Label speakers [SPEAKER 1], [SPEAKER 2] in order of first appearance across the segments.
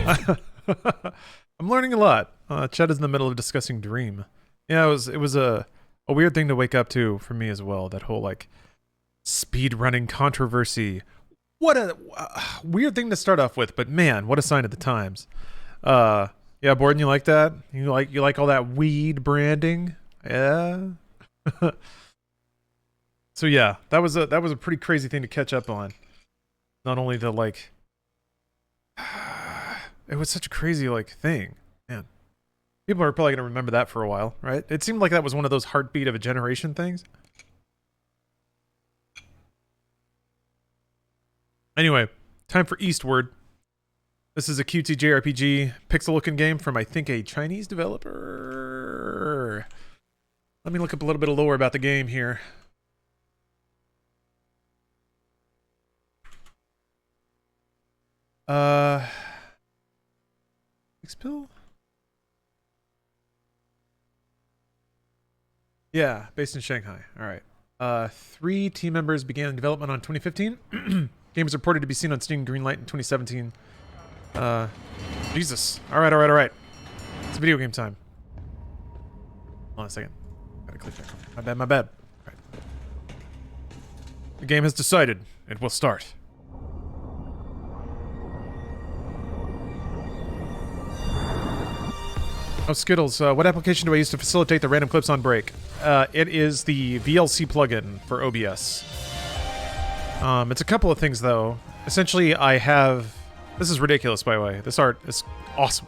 [SPEAKER 1] I'm learning a lot. Chet is in the middle of discussing Dream. Yeah, it was a weird thing to wake up to for me as well. That whole like speed running controversy. What a weird thing to start off with, but man, what a sign of the times. Yeah, Borden, you like that? You like all that weed branding? Yeah. So yeah, that was a pretty crazy thing to catch up on. Not only the like, it was such a crazy like thing, man. People are probably gonna remember that for a while, right? It seemed like that was one of those heartbeat of a generation things. Anyway, time for Eastward. This is a cutesy Jrpg pixel-looking game from, I think, a Chinese developer. Let me look up a little bit of lore about the game here. X-Pill? Yeah, based in Shanghai. All right. 3 team members began development on 2015. Game is reported to be seen on Steam Greenlight in 2017. Jesus. All right. It's video game time. Hold on a second. Gotta click that. My bad. All right. The game has decided. It will start. Oh, Skittles. What application do I use to facilitate the random clips on break? It is the VLC plugin for OBS. It's a couple of things, though. Essentially, I have... This is ridiculous, by the way. This art is awesome.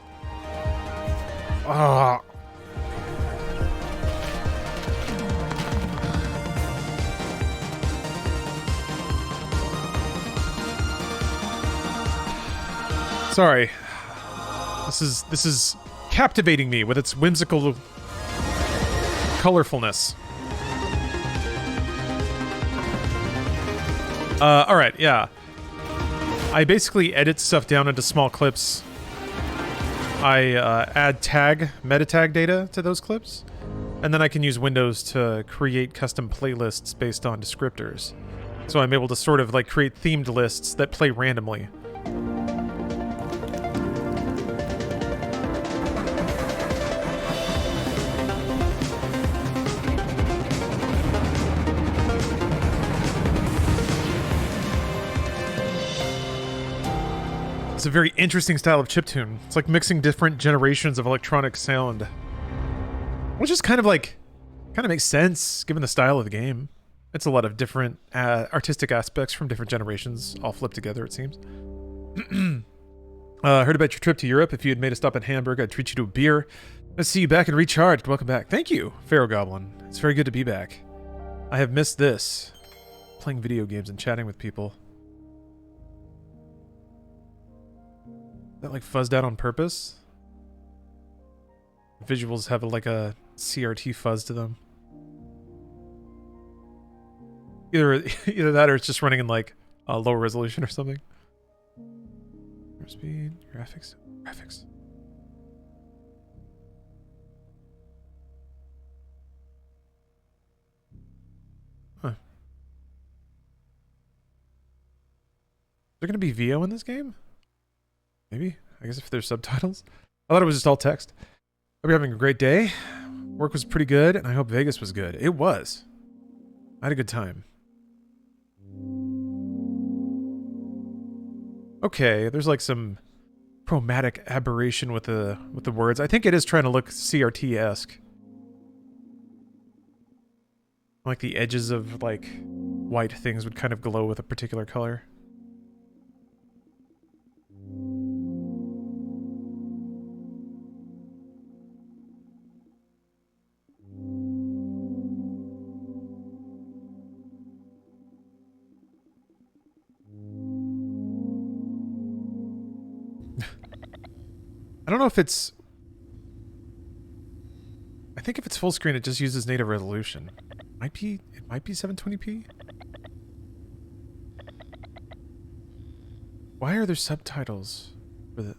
[SPEAKER 1] Sorry. This is captivating me with its whimsical colorfulness. Alright, yeah. I basically edit stuff down into small clips. I add meta tag data to those clips, and then I can use Windows to create custom playlists based on descriptors. So I'm able to sort of like create themed lists that play randomly. It's a very interesting style of chiptune. It's like mixing different generations of electronic sound. Which is kind of makes sense, given the style of the game. It's a lot of different artistic aspects from different generations, all flipped together, it seems. Heard about your trip to Europe. If you had made a stop in Hamburg, I'd treat you to a beer. Let's see you back and recharged. Welcome back. Thank you, Pharaoh Goblin. It's very good to be back. I have missed this. Playing video games and chatting with people. That like fuzzed out on purpose? Visuals have like a CRT fuzz to them. Either that or it's just running in like a lower resolution or something. Speed, graphics. Huh. Is there gonna be VO in this game? Maybe? I guess if there's subtitles? I thought it was just all text. Hope you're having a great day. Work was pretty good, and I hope Vegas was good. It was. I had a good time. Okay, there's like some chromatic aberration with the words. I think it is trying to look CRT-esque. Like the edges of like white things would kind of glow with a particular color. I don't know if it's... I think if it's full screen, it just uses native resolution. It might be 720p? Why are there subtitles for the...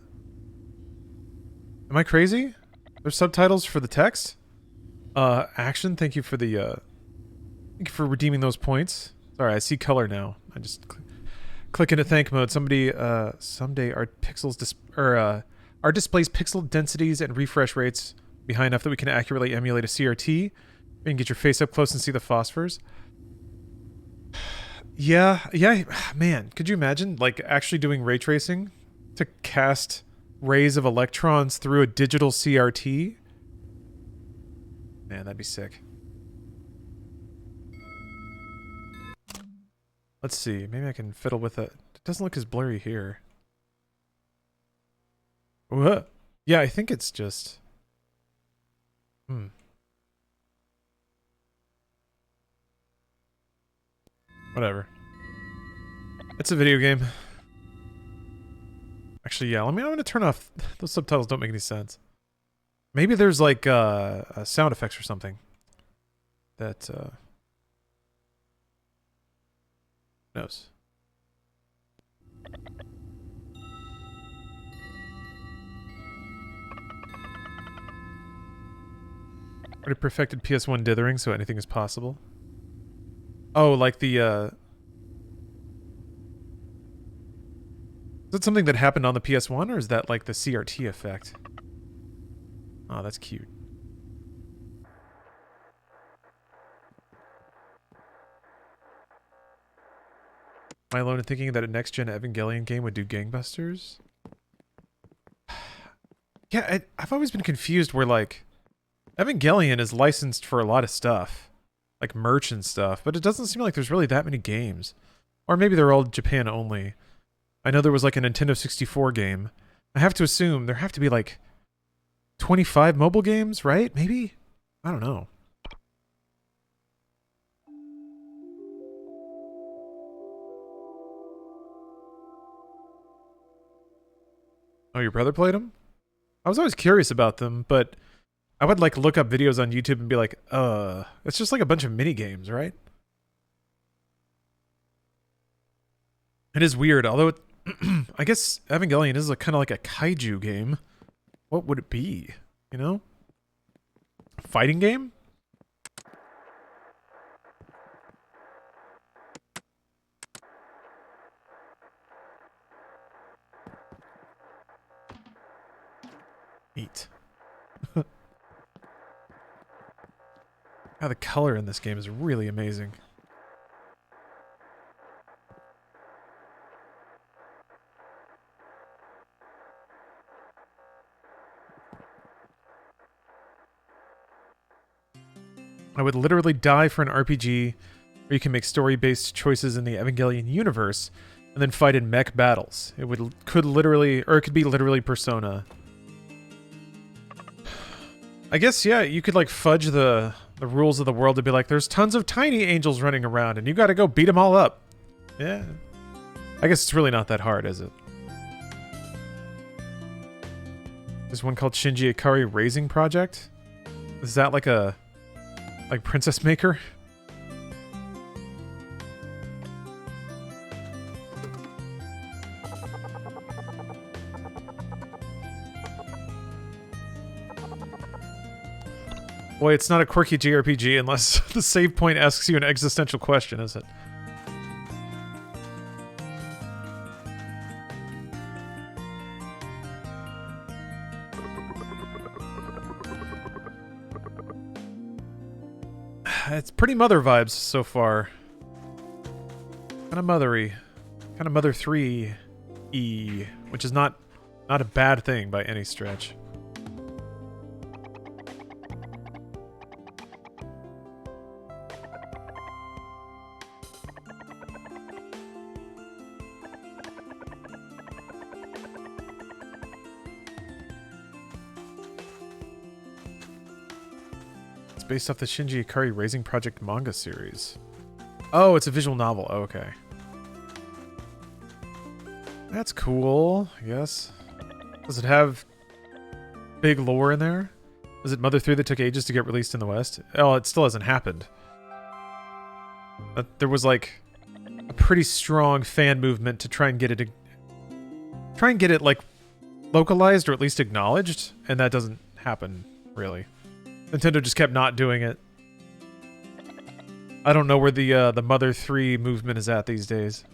[SPEAKER 1] Am I crazy? There's subtitles for the text? Action, thank you for the, thank you for redeeming those points. Sorry, I see color now. I just Click into thank mode. Somebody, someday our pixels our display's pixel densities and refresh rates be high enough that we can accurately emulate a CRT. You can get your face up close and see the phosphors. Yeah, man. Could you imagine, like, actually doing ray tracing to cast rays of electrons through a digital CRT? Man, that'd be sick. Let's see. Maybe I can fiddle with it. It doesn't look as blurry here. Yeah, I think it's just... Whatever. It's a video game. Actually, yeah, I'm gonna turn off... Those subtitles don't make any sense. Maybe there's like sound effects or something. That, knows. Already perfected PS1 dithering, so anything is possible. Oh, like the, is that something that happened on the PS1, or is that like the CRT effect? Oh, that's cute. Am I alone in thinking that a next-gen Evangelion game would do gangbusters? Yeah, I've always been confused where, like, Evangelion is licensed for a lot of stuff. Like merch and stuff, but it doesn't seem like there's really that many games. Or maybe they're all Japan only. I know there was like a Nintendo 64 game. I have to assume there have to be like 25 mobile games, right? Maybe? I don't know. Oh, your brother played them? I was always curious about them, but I would like look up videos on YouTube and be like, it's just like a bunch of mini games, right? It is weird, although I guess Evangelion is kind of like a kaiju game. What would it be? You know? Fighting game? Neat. The color in this game is really amazing. I would literally die for an RPG where you can make story-based choices in the Evangelion universe and then fight in mech battles. It could be literally Persona. I guess, yeah, you could like fudge the rules of the world to be like, there's tons of tiny angels running around and you gotta go beat them all up. Yeah. I guess it's really not that hard, is it? There's one called Shinji Ikari Raising Project. Is that like a... like Princess Maker? Boy, it's not a quirky Jrpg unless the save point asks you an existential question, is it? It's pretty mother vibes so far. Kind of mothery. Kind of Mother 3-y, which is not a bad thing by any stretch. Based off the Shinji Ikari Raising Project manga series. Oh, it's a visual novel. Oh, okay. That's cool, I guess. Does it have big lore in there? Is it Mother 3 that took ages to get released in the West? Oh, it still hasn't happened. There was like a pretty strong fan movement to try and get it like localized or at least acknowledged, and that doesn't happen really. Nintendo just kept not doing it. I don't know where the Mother 3 movement is at these days.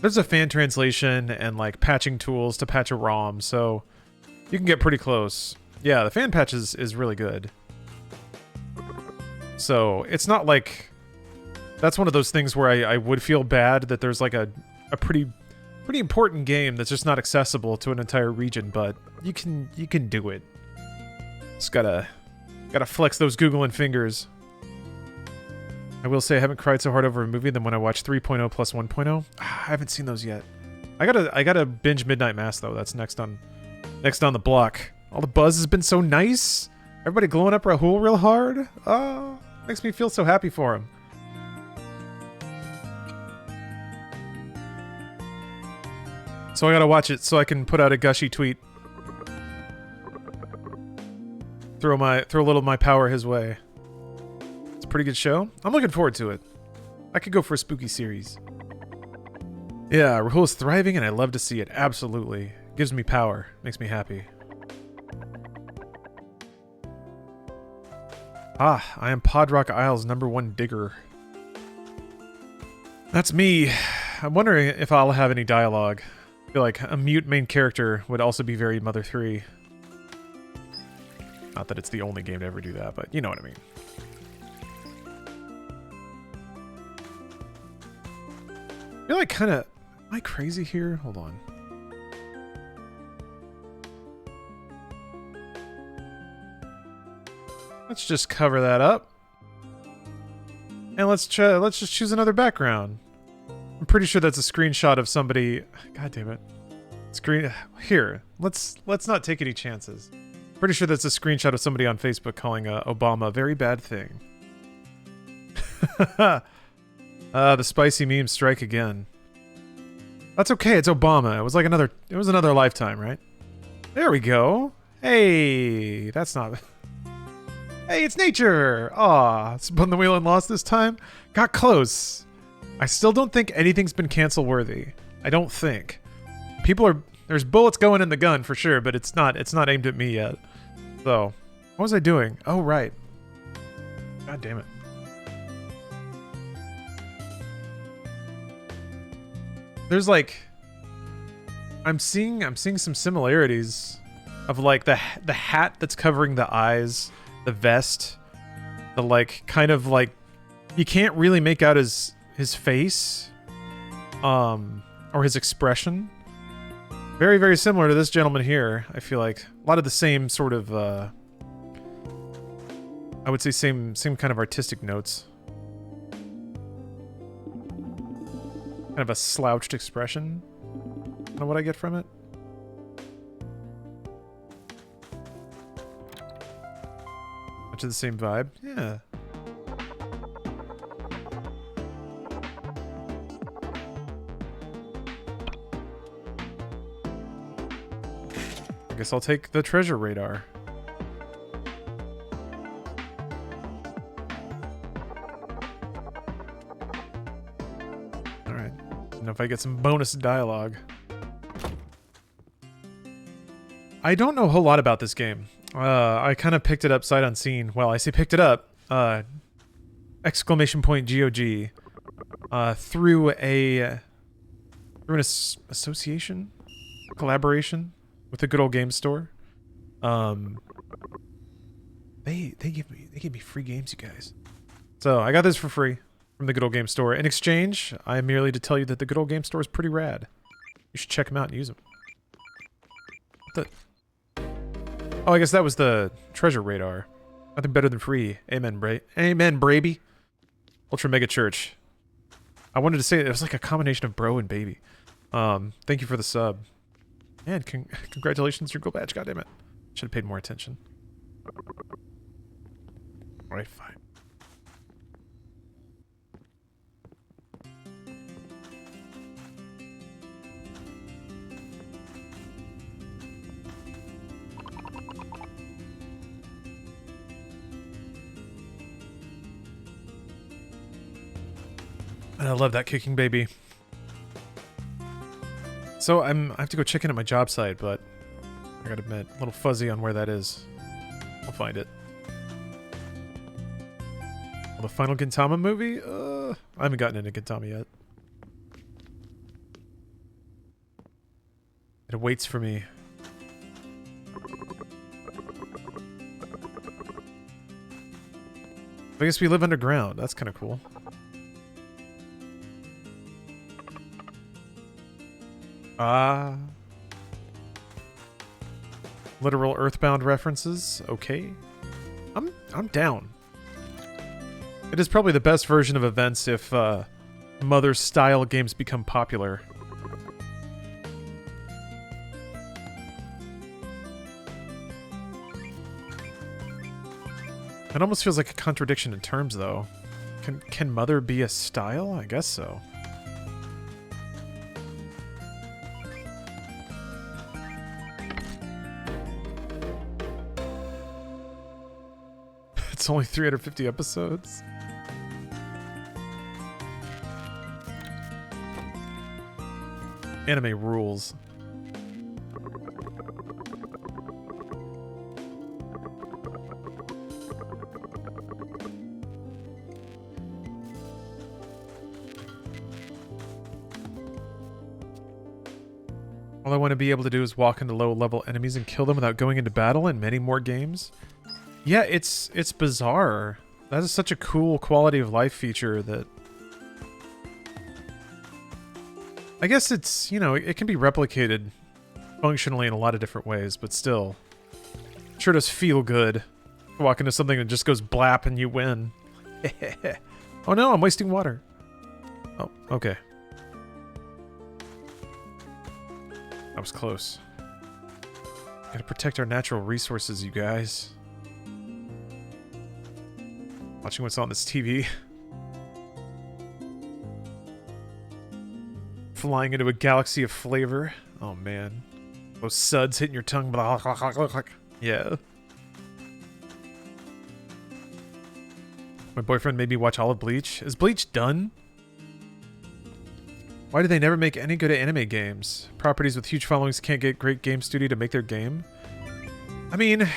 [SPEAKER 1] there's a fan translation and like patching tools to patch a ROM, so you can get pretty close. Yeah, the fan patch is really good. So it's not like that's one of those things where I would feel bad that there's like a pretty important game that's just not accessible to an entire region, but you can do it. Just gotta flex those googling fingers. I will say I haven't cried so hard over a movie than when I watched 3.0 plus 1.0. I haven't seen those yet. I gotta binge Midnight Mass though. That's next on the block. All the buzz has been so nice. Everybody glowing up Rahul real hard. Oh, makes me feel so happy for him. So I gotta watch it so I can put out a gushy tweet. Throw a little of my power his way. It's a pretty good show. I'm looking forward to it. I could go for a spooky series. Yeah, Rahul is thriving and I love to see it. Absolutely. Gives me power. Makes me happy. Ah, I am Podrock Isle's #1 digger. That's me. I'm wondering if I'll have any dialogue. I feel like a mute main character would also be very Mother 3. Not that it's the only game to ever do that, but you know what I mean. I feel like kind of... Am I crazy here? Hold on. Let's just cover that up. And let's just choose another background. I'm pretty sure that's a screenshot of somebody... God damn it. Here. Let's not take any chances. Pretty sure that's a screenshot of somebody on Facebook calling Obama a very bad thing. The spicy memes strike again. That's okay, it's Obama. It was another lifetime, right? There we go. Hey, that's not... Hey, it's nature! Aw, spun the wheel and lost this time? Got close. I still don't think anything's been cancel worthy. I don't think. There's bullets going in the gun for sure, but it's not aimed at me yet. So, what was I doing? Oh, right. God damn it. There's like... I'm seeing some similarities of like the hat that's covering the eyes, the vest, the like kind of like you can't really make out his face or his expression. Very, very similar to this gentleman here. I feel like a lot of the same sort of I would say same kind of artistic notes. Kind of a slouched expression. I don't know what I get from it. Much of the same vibe. Yeah. I guess I'll take the treasure radar. Alright. And if I get some bonus dialogue. I don't know a whole lot about this game. I kind of picked it up sight unseen. Well, I say picked it up. Exclamation point GOG. Through an association? Collaboration? With the good old game store. They give me free games, you guys. So I got this for free from the good old game store. In exchange, I am merely to tell you that the good old game store is pretty rad. You should check them out and use them. Oh, I guess that was the treasure radar. Nothing better than free. Amen, Amen, Braby. Ultra Mega Church. I wanted to say it was like a combination of bro and baby. Thank you for the sub. And congratulations, your gold badge. God damn it. Should have paid more attention. Alright, fine. I love that kicking baby. So I have to go check in at my job site, but I gotta admit, a little fuzzy on where that is. I'll find it. Well, the final Gintama movie? I haven't gotten into Gintama yet. It waits for me. I guess we live underground. That's kind of cool. Ah. Literal Earthbound references. Okay. I'm down. It is probably the best version of events if Mother-style games become popular. It almost feels like a contradiction in terms, though. Can Mother be a style? I guess so. It's only 350 episodes. Anime rules. All I want to be able to do is walk into low-level enemies and kill them without going into battle in many more games. Yeah, it's bizarre. That is such a cool quality of life feature that... I guess it's, you know, it can be replicated functionally in a lot of different ways, but still. It sure does feel good to walk into something that just goes blap and you win. Oh no, I'm wasting water. Oh, okay. That was close. Gotta protect our natural resources, you guys. Watching what's on this TV. Flying into a galaxy of flavor. Oh man. Those suds hitting your tongue. Blah, blah, blah, blah, blah. Yeah. My boyfriend made me watch all of Bleach. Is Bleach done? Why do they never make any good anime games? Properties with huge followings can't get great game studio to make their game? I mean,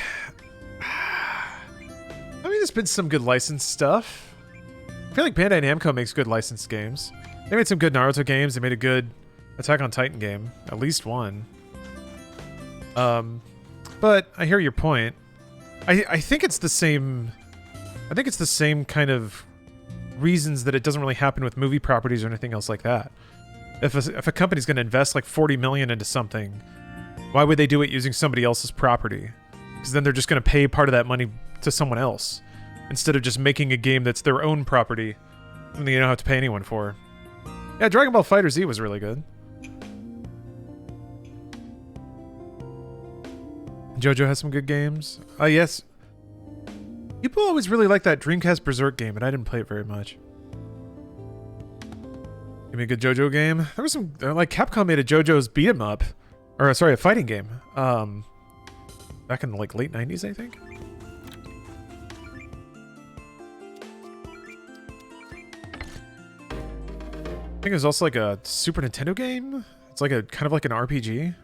[SPEAKER 1] there's been some good licensed stuff. I feel like Bandai Namco makes good licensed games. They made some good Naruto games. They made a good Attack on Titan game. At least one. But I hear your point. I think it's the same... I think it's the same kind of reasons that it doesn't really happen with movie properties or anything else like that. If a company's going to invest like $40 million into something, why would they do it using somebody else's property? Because then they're just going to pay part of that money to someone else, instead of just making a game that's their own property and they don't have to pay anyone for. Yeah, Dragon Ball FighterZ was really good. JoJo has some good games. Yes. People always really like that Dreamcast Berserk game, but I didn't play it very much. Give me a good JoJo game. There was some, like, Capcom made a JoJo's beat 'em up, or sorry, a fighting game. Back in the like late 90s, I think. I think it was also like a Super Nintendo game. It's like a kind of like an RPG.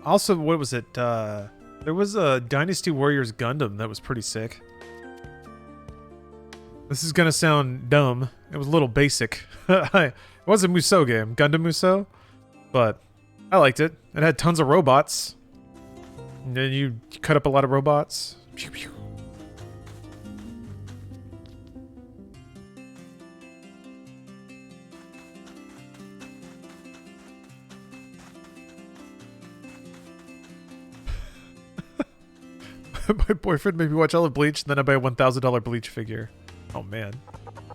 [SPEAKER 1] Also, what was it? There was a Dynasty Warriors Gundam that was pretty sick. This is gonna sound dumb. It was a little basic. It was a Musou game, Gundam Musou, but I liked it. It had tons of robots. And then you cut up a lot of robots. Pew, pew. My boyfriend made me watch all of Bleach, and then I buy a $1,000 Bleach figure. Oh man,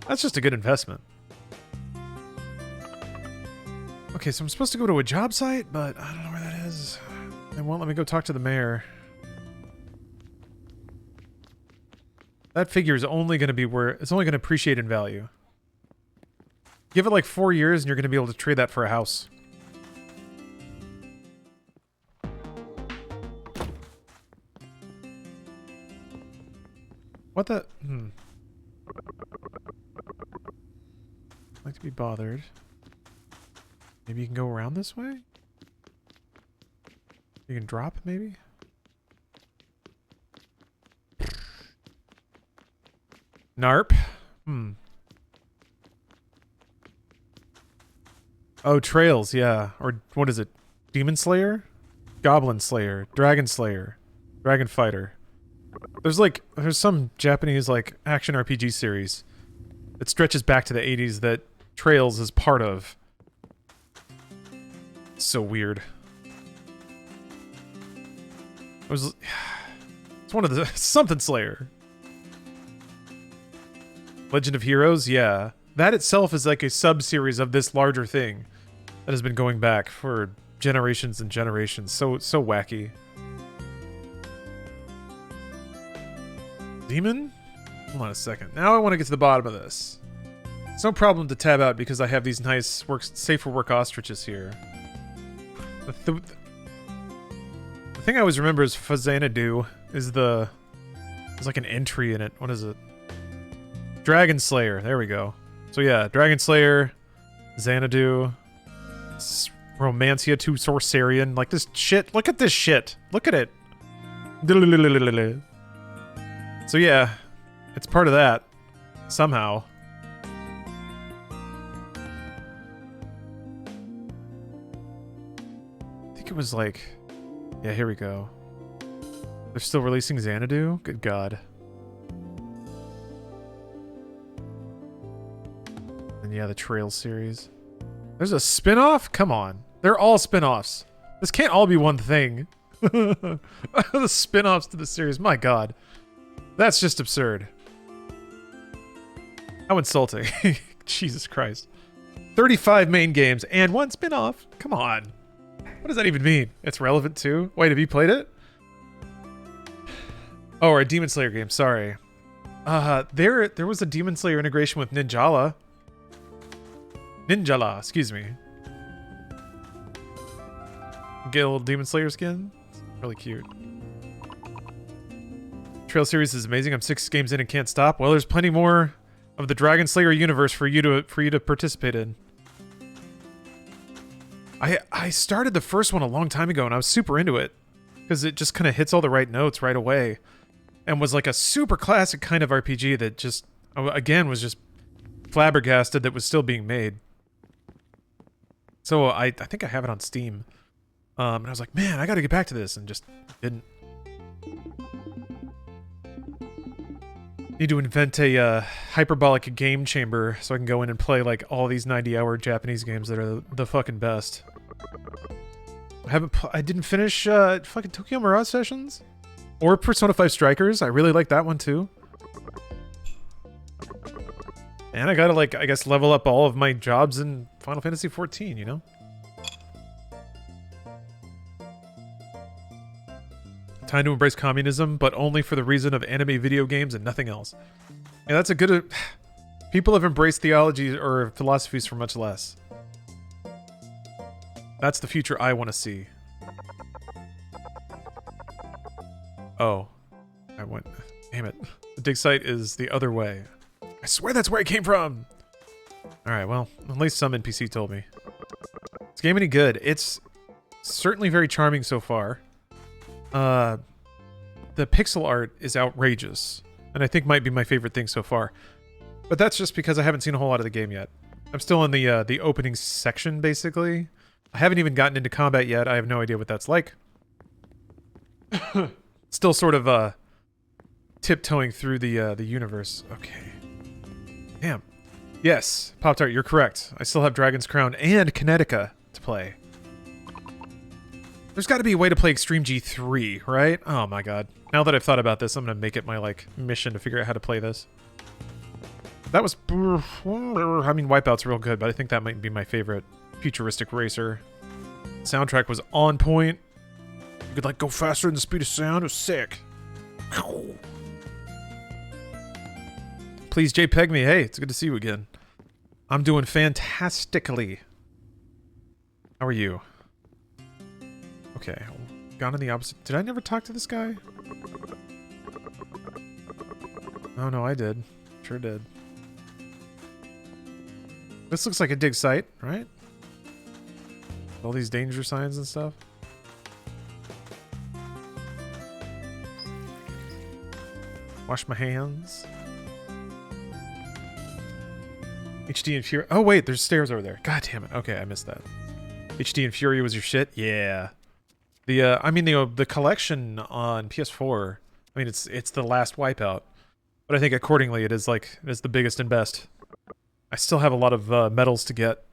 [SPEAKER 1] that's just a good investment. Okay, so I'm supposed to go to a job site, but I don't know where that is. They won't let me go talk to the mayor. That figure is only going to be where it's only going to appreciate in value. Give it like 4 years, and you're going to be able to trade that for a house. What the? Like to be bothered. Maybe you can go around this way? You can drop, maybe? Narp? Oh, Trails, yeah. Or what is it? Demon Slayer? Goblin Slayer. Dragon Slayer. Dragon Fighter. There's some Japanese, like, action RPG series that stretches back to the 80s that Trails is part of. So weird. It's one of the... Something Slayer. Legend of Heroes? Yeah. That itself is like a sub-series of this larger thing that has been going back for generations and generations. So wacky. Demon? Hold on a second. Now I want to get to the bottom of this. It's no problem to tab out because I have these nice safe for work ostriches here. The thing I always remember is Xanadu is there's like an entry in it. What is it? Dragon Slayer. There we go. So yeah, Dragon Slayer, Xanadu, Romancia 2 Sorcerian. Like this shit. Look at this shit. Look at it. So yeah, it's part of that. Somehow. I think it was like... Yeah, here we go. They're still releasing Xanadu? Good God. And yeah, the Trail series. There's a spin-off? Come on. They're all spin-offs. This can't all be one thing. The spin-offs to the series. My God. That's just absurd. How insulting. Jesus Christ. 35 main games and one spin-off. Come on. What does that even mean? It's relevant too? Wait, have you played it? Oh, or a Demon Slayer game. Sorry. There was a Demon Slayer integration with Ninjala. Ninjala, excuse me. Get a little Demon Slayer skin. It's really cute. Trail series is amazing. I'm 6 games in and can't stop. Well, there's plenty more of the Dragon Slayer universe for you to participate in. I started the first one a long time ago and I was super into it because it just kind of hits all the right notes right away and was like a super classic kind of RPG that just, again, was just flabbergasted that was still being made. So I think I have it on Steam. And I was like, man, I got to get back to this, and just didn't. Need to invent a hyperbolic game chamber so I can go in and play like all these 90-hour Japanese games that are the fucking best. I didn't finish fucking Tokyo Mirage Sessions or Persona 5 Strikers. I really like that one too. And I gotta, like, I guess level up all of my jobs in Final Fantasy XIV, you know? Time to embrace communism, but only for the reason of anime video games and nothing else. Yeah, that's a good... People have embraced theologies or philosophies for much less. That's the future I want to see. Oh. I went... Damn it. The dig site is the other way. I swear that's where it came from! Alright, well, at least some NPC told me. Is this game any good? It's certainly very charming so far. The pixel art is outrageous, and I think might be my favorite thing so far. But that's just because I haven't seen a whole lot of the game yet. I'm still in the opening section, basically. I haven't even gotten into combat yet. I have no idea what that's like. Still sort of tiptoeing through the universe. Okay. Damn. Yes, Pop-Tart, you're correct. I still have Dragon's Crown and Kinetica to play. There's got to be a way to play Extreme G3, right? Oh my god. Now that I've thought about this, I'm going to make it my, like, mission to figure out how to play this. That was... I mean, Wipeout's real good, but I think that might be my favorite futuristic racer. Soundtrack was on point. You could, like, go faster than the speed of sound. It was sick. Please JPEG me. Hey, it's good to see you again. I'm doing fantastically. How are you? Okay, gone in the opposite. Did I never talk to this guy? Oh no, I did. Sure did. This looks like a dig site, right? All these danger signs and stuff. Wash my hands. HD and Fury. Oh wait, there's stairs over there. God damn it. Okay, I missed that. HD and Fury was your shit. Yeah. I mean the collection on PS4. I mean it's the last Wipeout, but I think accordingly it is the biggest and best. I still have a lot of medals to get.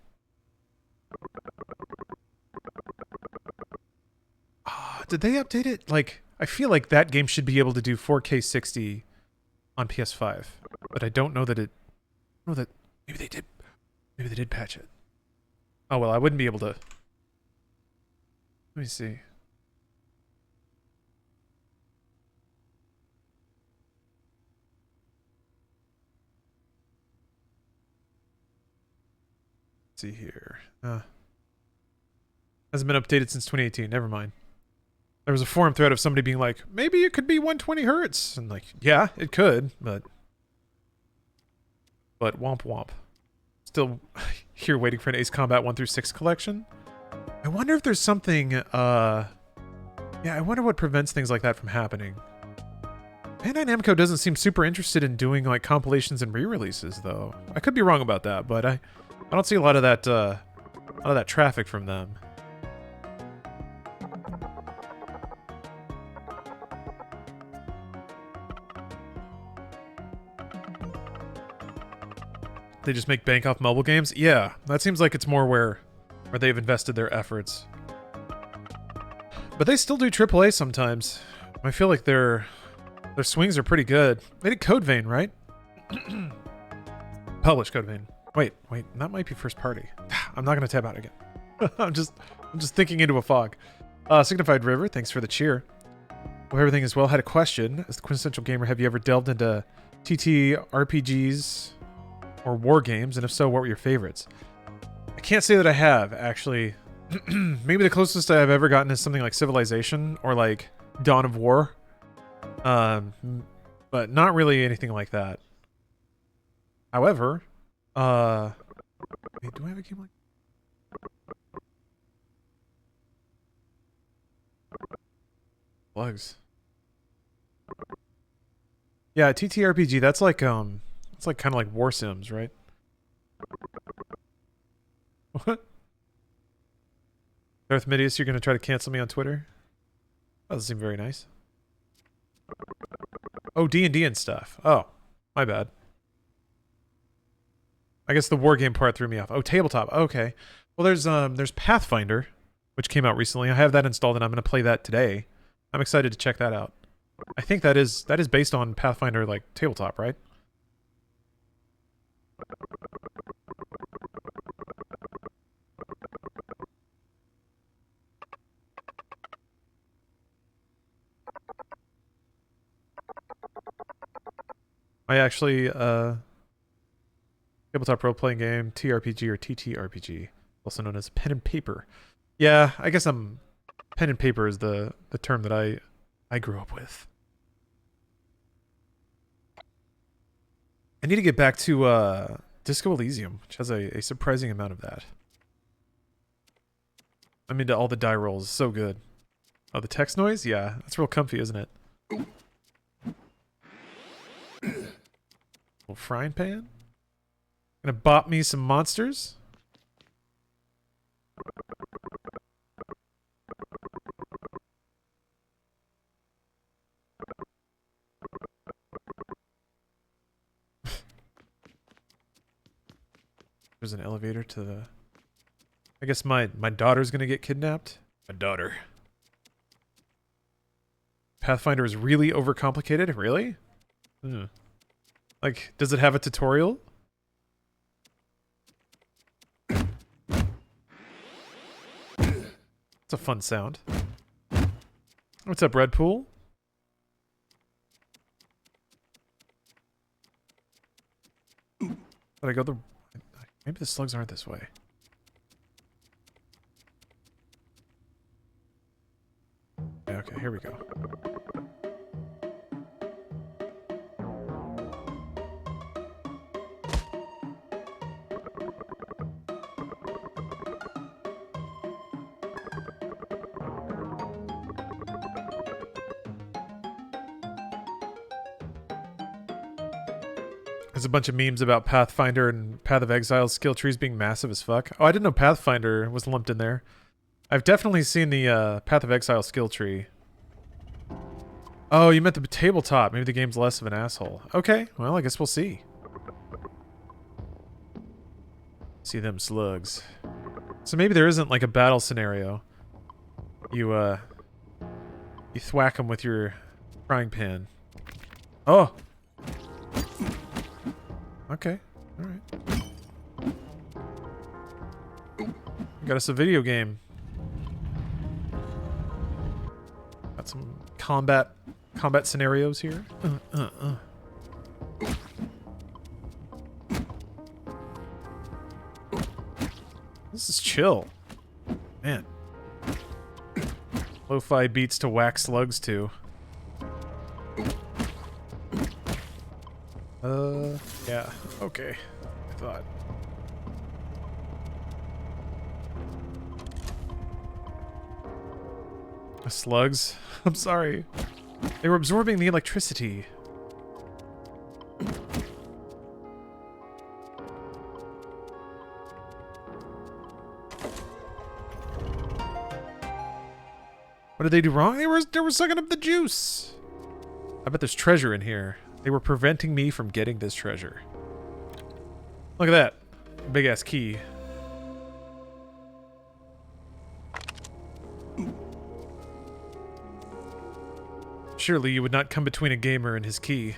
[SPEAKER 1] Did they update it? Like, I feel like that game should be able to do 4K 60 on PS5, but I don't know that it. I don't know that maybe they did. Maybe they did patch it. Oh well, I wouldn't be able to. Let me see. Let's see here. Hasn't been updated since 2018. Never mind. There was a forum thread of somebody being like, maybe it could be 120 hertz. And like, yeah, it could, but womp womp. Still here waiting for an Ace Combat 1 through 6 collection. I wonder if there's something, yeah, I wonder what prevents things like that from happening. Bandai Namco doesn't seem super interested in doing like compilations and re-releases though. I could be wrong about that, but I don't see a lot of that traffic from them. They just make bank off mobile games? Yeah, that seems like it's more where they've invested their efforts. But they still do AAA sometimes. I feel like their swings are pretty good. They did Code Vein, right? Published Code Vein. Wait, that might be first party. I'm not gonna tab out again. I'm just thinking into a fog. Signified River, thanks for the cheer. Hope everything is well. Had a question. As the quintessential gamer, have you ever delved into TTRPGs or war games? And if so, what were your favorites? I can't say that I have, actually. Maybe the closest I've ever gotten is something like Civilization or like Dawn of War. But not really anything like that. However, wait, do I have a game like Plugs? Yeah, TTRPG, that's like it's like kind of like War Sims, right? What? Darth Midius, you're gonna try to cancel me on Twitter? That doesn't seem very nice. Oh, D&D and stuff. Oh, my bad. I guess the war game part threw me off. Oh, tabletop. Okay. Well, there's Pathfinder, which came out recently. I have that installed and I'm gonna play that today. I'm excited to check that out. I think that is based on Pathfinder, like tabletop, right? I actually, tabletop role-playing game, TRPG or TTRPG, also known as pen and paper. Yeah, I guess pen and paper is the term that I grew up with. I need to get back to Disco Elysium, which has a surprising amount of that. I'm into all the die rolls, so good. Oh, the text noise? Yeah, that's real comfy, isn't it? Little frying pan? Gonna bop me some monsters? There's an elevator to the... I guess my daughter's gonna get kidnapped? My daughter. Pathfinder is really overcomplicated? Really? Hmm. Like, does it have a tutorial? It's a fun sound. What's up, Red Pool? Did I go the... Maybe the slugs aren't this way. Yeah, okay, here we go. There's a bunch of memes about Pathfinder and Path of Exile skill trees being massive as fuck. Oh, I didn't know Pathfinder was lumped in there. I've definitely seen the Path of Exile skill tree. Oh, you meant the tabletop. Maybe the game's less of an asshole. Okay, well, I guess we'll see. See them slugs. So maybe there isn't like a battle scenario. You thwack them with your frying pan. Oh! Okay, alright. Got us a video game. Got some combat scenarios here. This is chill. Man. Lo-fi beats to whack slugs to. Yeah, okay. I thought. Slugs? I'm sorry. They were absorbing the electricity. What did they do wrong? They were sucking up the juice. I bet there's treasure in here. They were preventing me from getting this treasure. Look at that. Big ass key. Surely you would not come between a gamer and his key.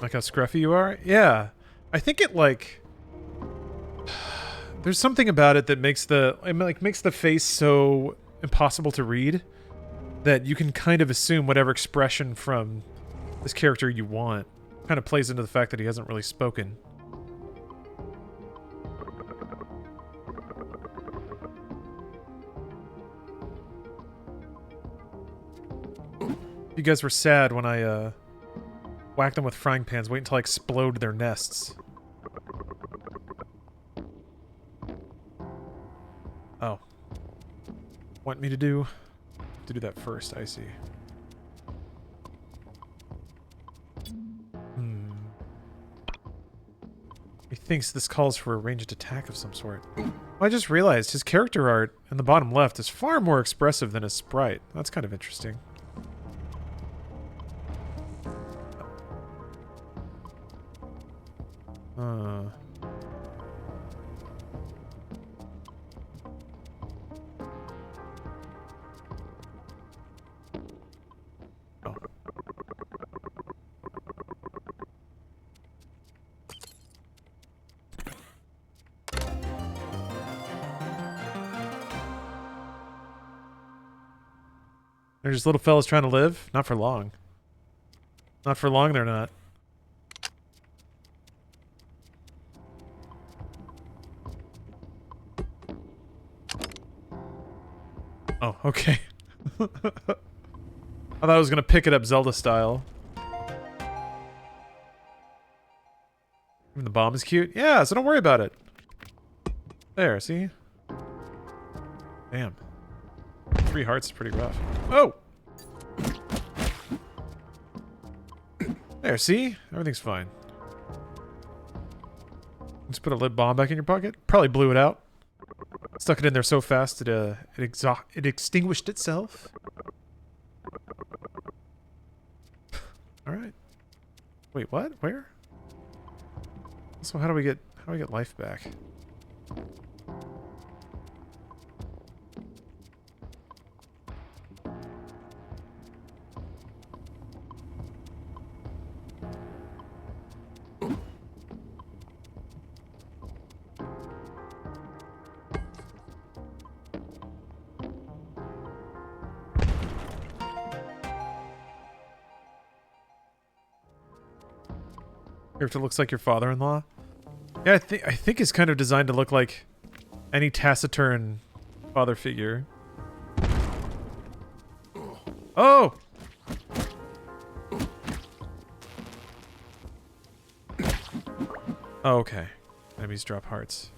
[SPEAKER 1] Like how scruffy you are? Yeah. I think it like... There's something about it that makes the face so impossible to read that you can kind of assume whatever expression from this character you want. Kind of plays into the fact that he hasn't really spoken. You guys were sad when I whacked them with frying pans. Wait until I explode their nests. Oh. Want me to do that first, I see. He thinks this calls for a ranged attack of some sort. Well, I just realized his character art in the bottom left is far more expressive than his sprite. That's kind of interesting. They're just little fellas trying to live? Not for long. Not for long, they're not. Oh, okay. I thought I was gonna pick it up Zelda style. Even the bomb is cute? Yeah, so don't worry about it. There, see? Damn. 3 hearts is pretty rough. Oh! There, see? Everything's fine. Just put a lip bomb back in your pocket. Probably blew it out. Stuck it in there so fast it extinguished itself. Alright. Wait, what? Where? So how do we get life back? Character looks like your father-in-law. Yeah, I think he's kind of designed to look like any taciturn father figure. Oh! Oh, okay. Enemies drop hearts.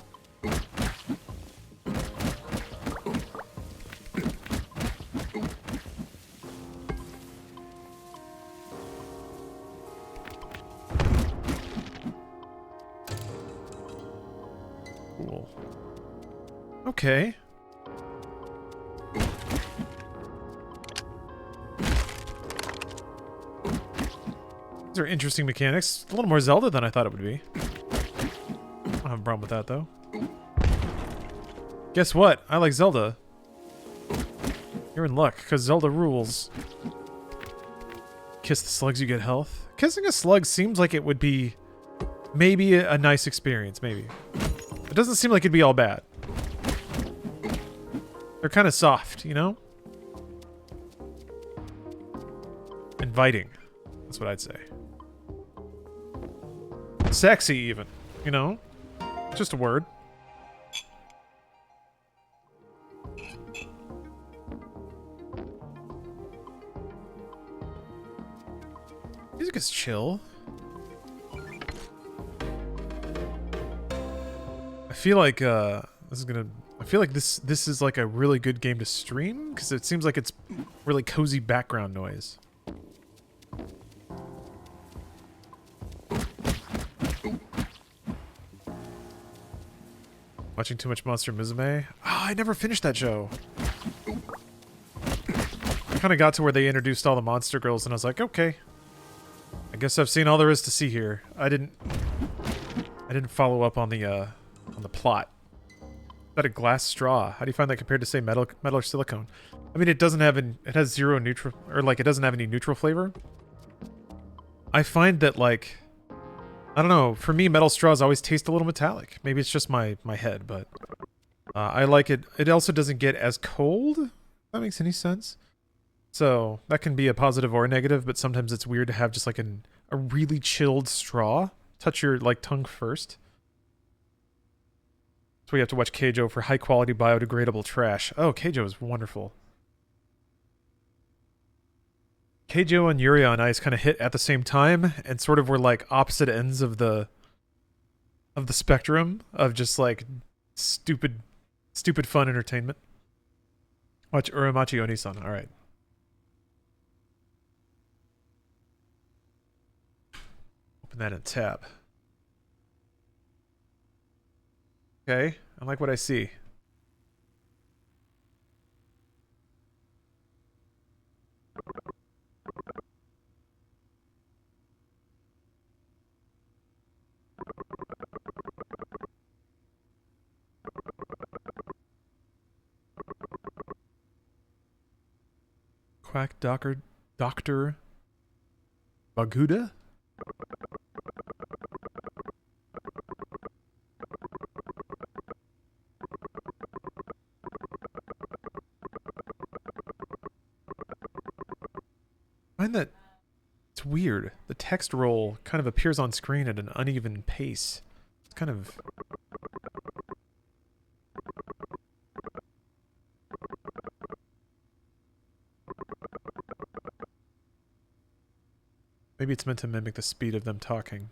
[SPEAKER 1] Okay. These are interesting mechanics. A little more Zelda than I thought it would be. I don't have a problem with that, though. Guess what? I like Zelda. You're in luck, because Zelda rules. Kiss the slugs, you get health. Kissing a slug seems like it would be maybe a nice experience, maybe. It doesn't seem like it'd be all bad. They're kind of soft, you know? Inviting. That's what I'd say. Sexy, even. You know? Just a word. Music is chill. I feel like this is like a really good game to stream because it seems like it's really cozy background noise. Watching too much Monster Musume? Oh, I never finished that show. I kind of got to where they introduced all the monster girls and I was like, okay. I guess I've seen all there is to see here. I didn't follow up on the plot. Is that a glass straw? How do you find that compared to say metal or silicone? I mean, it doesn't have it has zero neutral, or like it doesn't have any neutral flavor. I find that like, I don't know, for me metal straws always taste a little metallic. Maybe it's just my head, but I like it. It also doesn't get as cold, if that makes any sense. So that can be a positive or a negative, but sometimes it's weird to have just like a really chilled straw touch your like tongue first. So we have to watch Keijo for high quality biodegradable trash. Oh, Keijo is wonderful. Keijo and Yuri on Ice kind of hit at the same time and sort of were like opposite ends of the spectrum of just like stupid fun entertainment. Watch Uramachi Oni-san. All right. Open that in tab. Okay, I like what I see. Quack Doctor Baguda? I find that it's weird. The text roll kind of appears on screen at an uneven pace. It's kind of... Maybe it's meant to mimic the speed of them talking.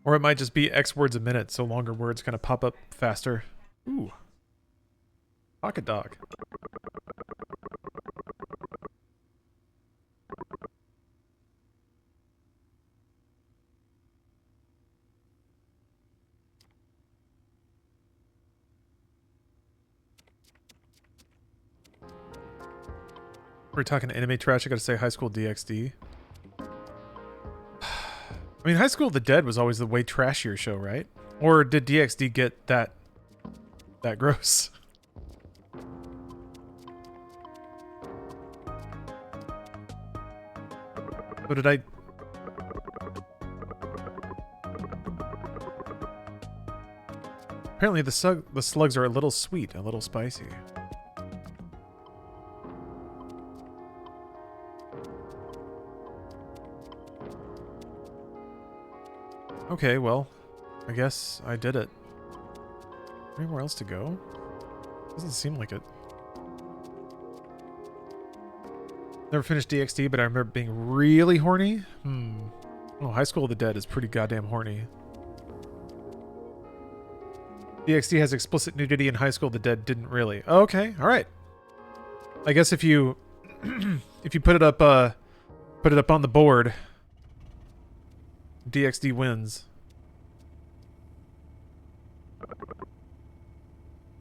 [SPEAKER 1] Or it might just be X words a minute, so longer words kind of pop up faster. Ooh. Pocket dog. We're talking anime trash. I gotta say High School DxD. I mean, High School of the Dead was always the way trashier show, right? Or did DxD get that gross? So did I... Apparently the slugs are a little sweet, a little spicy. Okay, well, I guess I did it. Anywhere else to go? Doesn't seem like it. Never finished DxD, but I remember being really horny. Oh, High School of the Dead is pretty goddamn horny. DxD has explicit nudity and High School of the Dead didn't really. Okay, alright. I guess if you if you put it up on the board, DXD wins.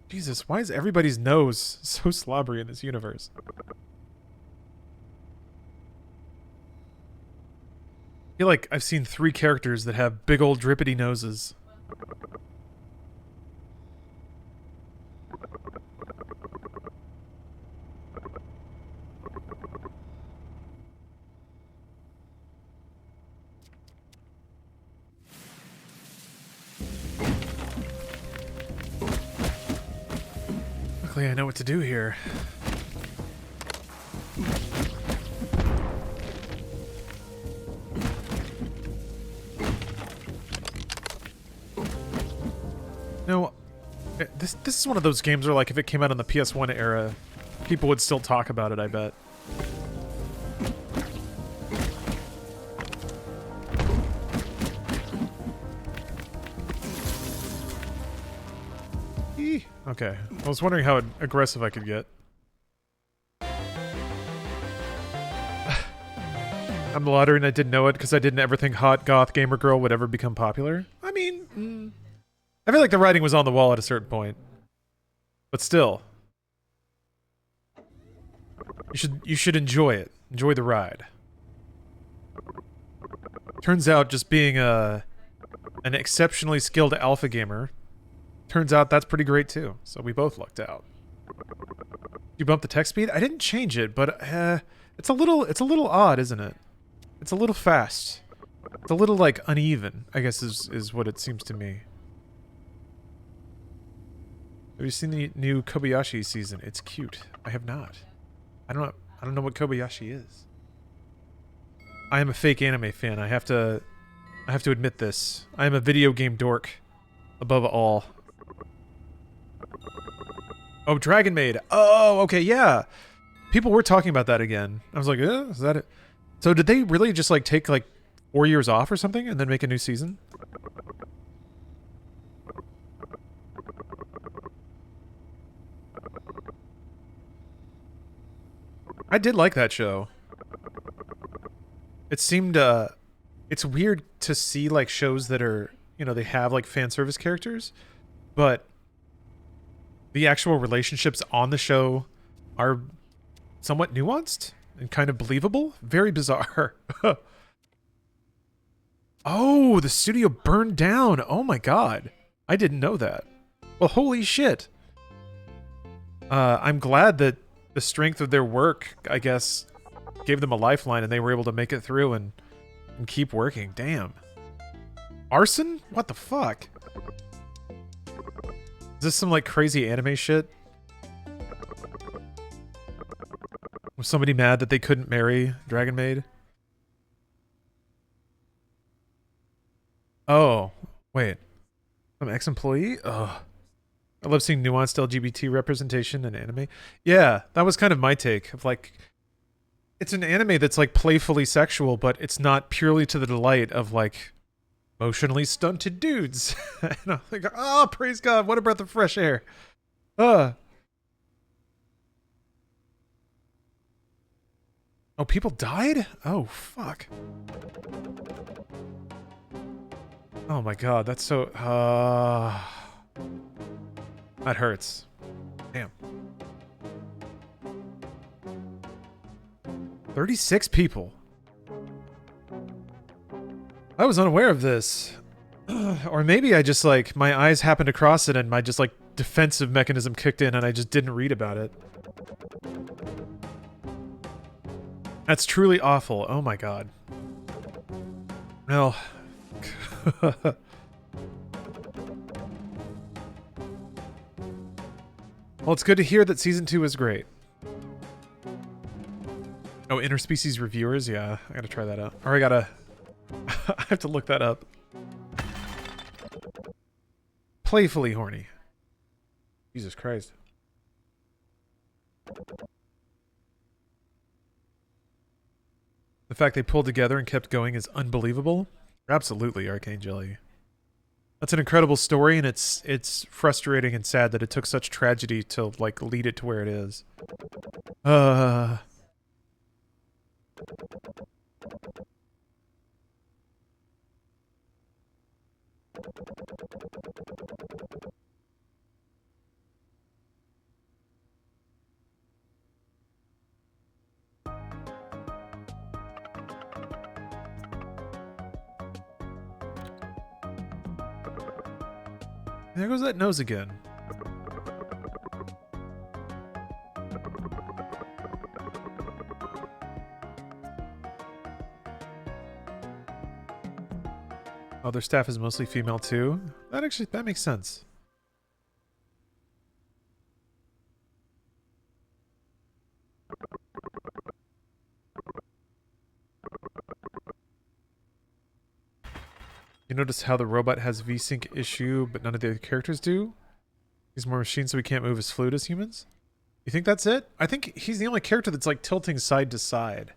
[SPEAKER 1] Jesus, why is everybody's nose so slobbery in this universe? I feel like I've seen 3 characters that have big old drippity noses. Luckily, I know what to do here. No, this is one of those games where, like, if it came out on the PS1 era, people would still talk about it, I bet. Eee. Okay, I was wondering how aggressive I could get. I'm the lottery and I didn't know it because I didn't ever think hot goth gamer girl would ever become popular. I mean, I feel like the writing was on the wall at a certain point. But still. You should enjoy it. Enjoy the ride. Turns out just being an exceptionally skilled alpha gamer, turns out that's pretty great too. So we both lucked out. You bumped the text speed? I didn't change it, but it's a little odd, isn't it? It's a little fast. It's a little like uneven, I guess is what it seems to me. Have you seen the new Kobayashi season? It's cute. I have not. I don't know what Kobayashi is. I am a fake anime fan. I have to admit this. I am a video game dork above all. Oh, Dragon Maid. Oh, okay, yeah. People were talking about that again. I was like, is that it? So did they really just like take like 4 years off or something and then make a new season? I did like that show. It seemed, it's weird to see, like, shows that are, you know, they have, like, fan service characters, but the actual relationships on the show are somewhat nuanced and kind of believable. Very bizarre. Oh, the studio burned down. Oh my god. I didn't know that. Well, holy shit. I'm glad that the strength of their work, I guess, gave them a lifeline and they were able to make it through and keep working. Damn. Arson? What the fuck? Is this some, like, crazy anime shit? Was somebody mad that they couldn't marry Dragon Maid? Oh, wait. Some ex-employee? Ugh. I love seeing nuanced LGBT representation in anime. Yeah, that was kind of my take of, like, it's an anime that's, like, playfully sexual, but it's not purely to the delight of, like, emotionally stunted dudes. And I'm like, oh, praise God, what a breath of fresh air. Oh, people died? Oh, fuck. Oh my God, that's so, that hurts. Damn. 36 people. I was unaware of this. Or maybe I just, like, my eyes happened to cross it and my just, like, defensive mechanism kicked in and I just didn't read about it. That's truly awful. Oh my god. Well. Well, it's good to hear that Season 2 is great. Oh, interspecies reviewers? Yeah, I gotta try that out. Or I gotta... I have to look that up. Playfully horny. Jesus Christ. The fact they pulled together and kept going is unbelievable. Absolutely, Arcane Jelly. That's an incredible story, and it's frustrating and sad that it took such tragedy to, like, lead it to where it is. There goes that nose again. Oh, their staff is mostly female too? That makes sense. You notice how the robot has VSync issue, but none of the other characters do? He's more machine, so we can't move as fluid as humans? You think that's it? I think he's the only character that's like tilting side to side,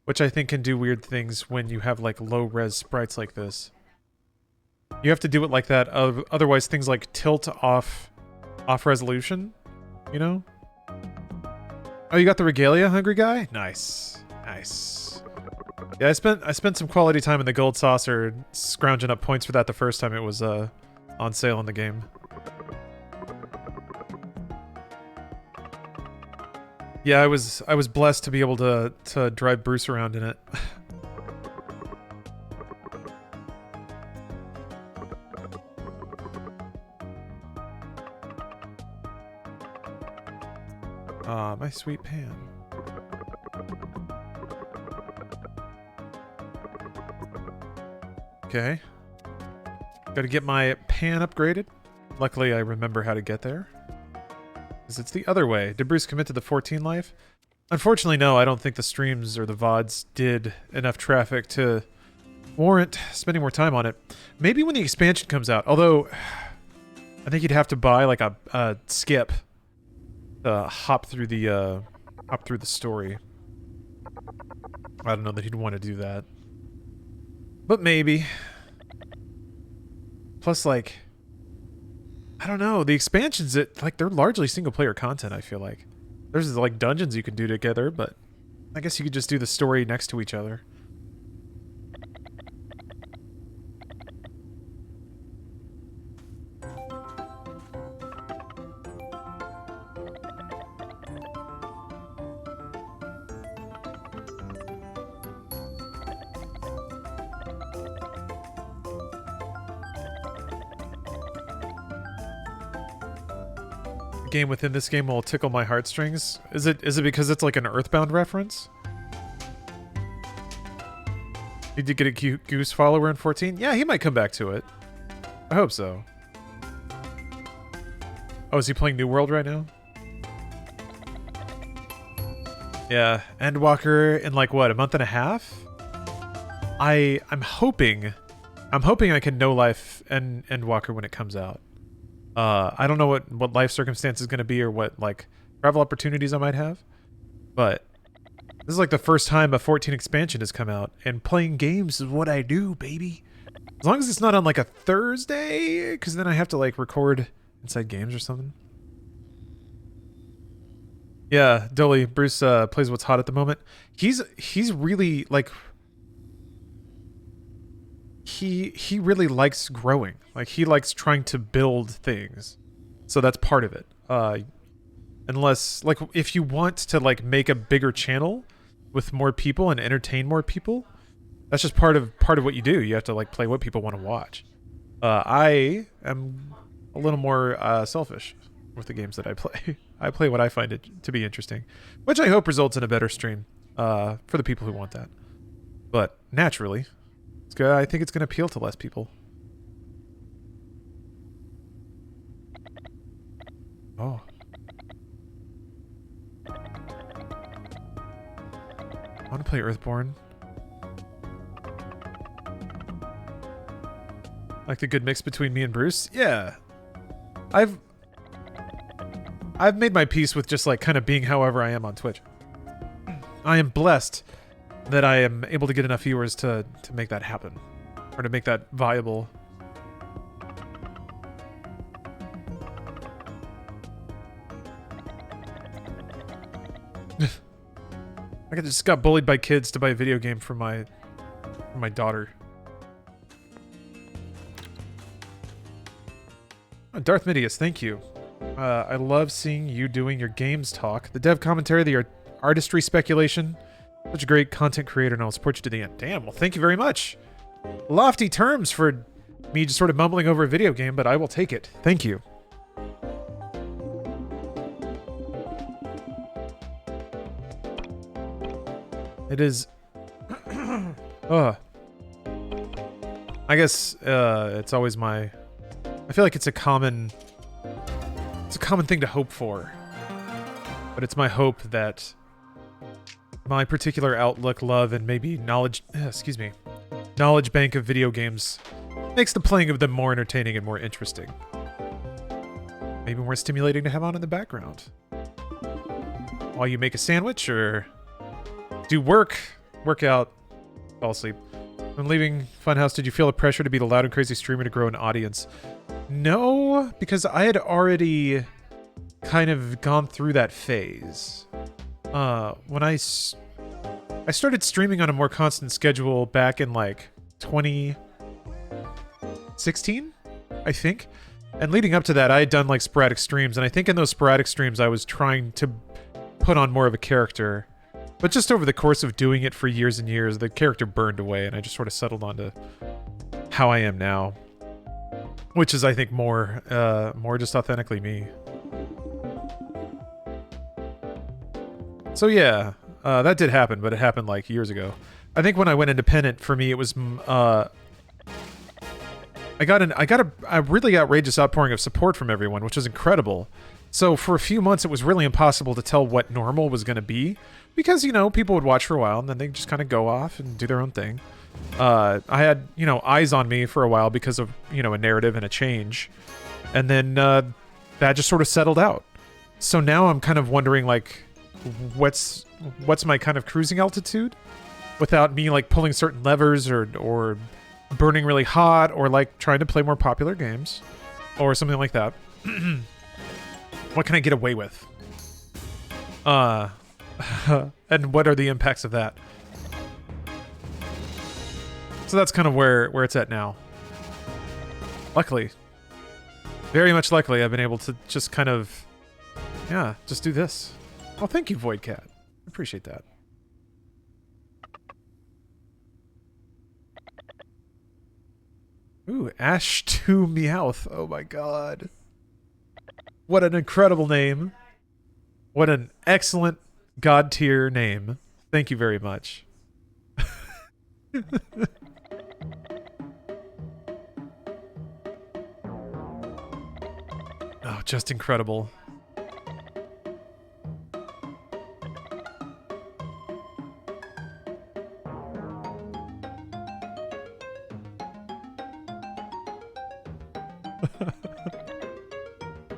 [SPEAKER 1] which I think can do weird things when you have like low-res sprites like this. You have to do it like that, otherwise things like tilt off resolution, you know? Oh, you got the regalia, hungry guy? Nice. Nice. Yeah, I spent some quality time in the gold saucer scrounging up points for that the first time it was on sale in the game. Yeah, I was blessed to be able to drive Bruce around in it. Ah, my sweet pan. Okay. Gotta get my pan upgraded. Luckily, I remember how to get there. Because it's the other way. Did Bruce commit to the 14 life? Unfortunately, no. I don't think the streams or the VODs did enough traffic to warrant spending more time on it. Maybe when the expansion comes out. Although, I think you'd have to buy like a skip to hop through the story. I don't know that he'd want to do that. But maybe. Plus, like, I don't know. The expansions, they're largely single-player content, I feel like. There's, like, dungeons you can do together, but I guess you could just do the story next to each other. Game within this game will tickle my heartstrings. Is it because it's like an Earthbound reference? Did you get a Goose follower in 14? Yeah, he might come back to it. I hope so. Oh, is he playing New World right now? Yeah, Endwalker in like what, a month and a half? I'm hoping I can no life Endwalker when it comes out. I don't know what life circumstance is going to be or what, like, travel opportunities I might have. But this is, like, the first time a 14 expansion has come out. And playing games is what I do, baby. As long as it's not on, like, a Thursday, because then I have to, like, record inside games or something. Yeah, Dolly, Bruce plays what's hot at the moment. He's really, like... He really likes growing. Like, he likes trying to build things. So that's part of it. Unless, like, if you want to, like, make a bigger channel with more people and entertain more people, that's just part of what you do. You have to, like, play what people want to watch. I am a little more selfish with the games that I play. I play what I find it to be interesting, which I hope results in a better stream for the people who want that. But naturally... I think it's going to appeal to less people. Oh. I want to play Earthborn. Like the good mix between me and Bruce? Yeah. I've made my peace with just like kind of being however I am on Twitch. I am blessed that I am able to get enough viewers to make that happen. Or to make that viable. I just got bullied by kids to buy a video game for my daughter. Oh, Darth Midius, thank you. I love seeing you doing your games talk. The dev commentary, the artistry speculation. Such a great content creator, and I'll support you to the end. Damn, well, thank you very much. Lofty terms for me just sort of mumbling over a video game, but I will take it. Thank you. It is... I guess it's always my... I feel like it's a common thing to hope for. But it's my hope that my particular outlook, love, and maybe knowledge bank of video games makes the playing of them more entertaining and more interesting. Maybe more stimulating to have on in the background. While you make a sandwich or do work out, fall asleep. When leaving Funhouse, did you feel the pressure to be the loud and crazy streamer to grow an audience? No, because I had already kind of gone through that phase. When I started streaming on a more constant schedule back in like 2016, I think. And leading up to that, I had done like sporadic streams, and I think in those sporadic streams I was trying to put on more of a character. But just over the course of doing it for years and years, the character burned away, and I just sort of settled onto how I am now. Which is, I think, more just authentically me. So yeah, that did happen, but it happened like years ago. I think when I went independent, for me, it was I got a really outrageous outpouring of support from everyone, which was incredible. So for a few months, it was really impossible to tell what normal was going to be, because, you know, people would watch for a while and then they just kind of go off and do their own thing. I had, you know, eyes on me for a while because of, you know, a narrative and a change, and then that just sort of settled out. So now I'm kind of wondering, like, what's my kind of cruising altitude without me like pulling certain levers or burning really hot or like trying to play more popular games or something like that. What can I get away with? And what are the impacts of that? So that's kind of where it's at now. Luckily, very much luckily, I've been able to just kind of, yeah, just do this. Oh, thank you, Voidcat. I appreciate that. Ooh, Ash to Meowth. Oh my god. What an incredible name. What an excellent god tier name. Thank you very much. Oh, just incredible.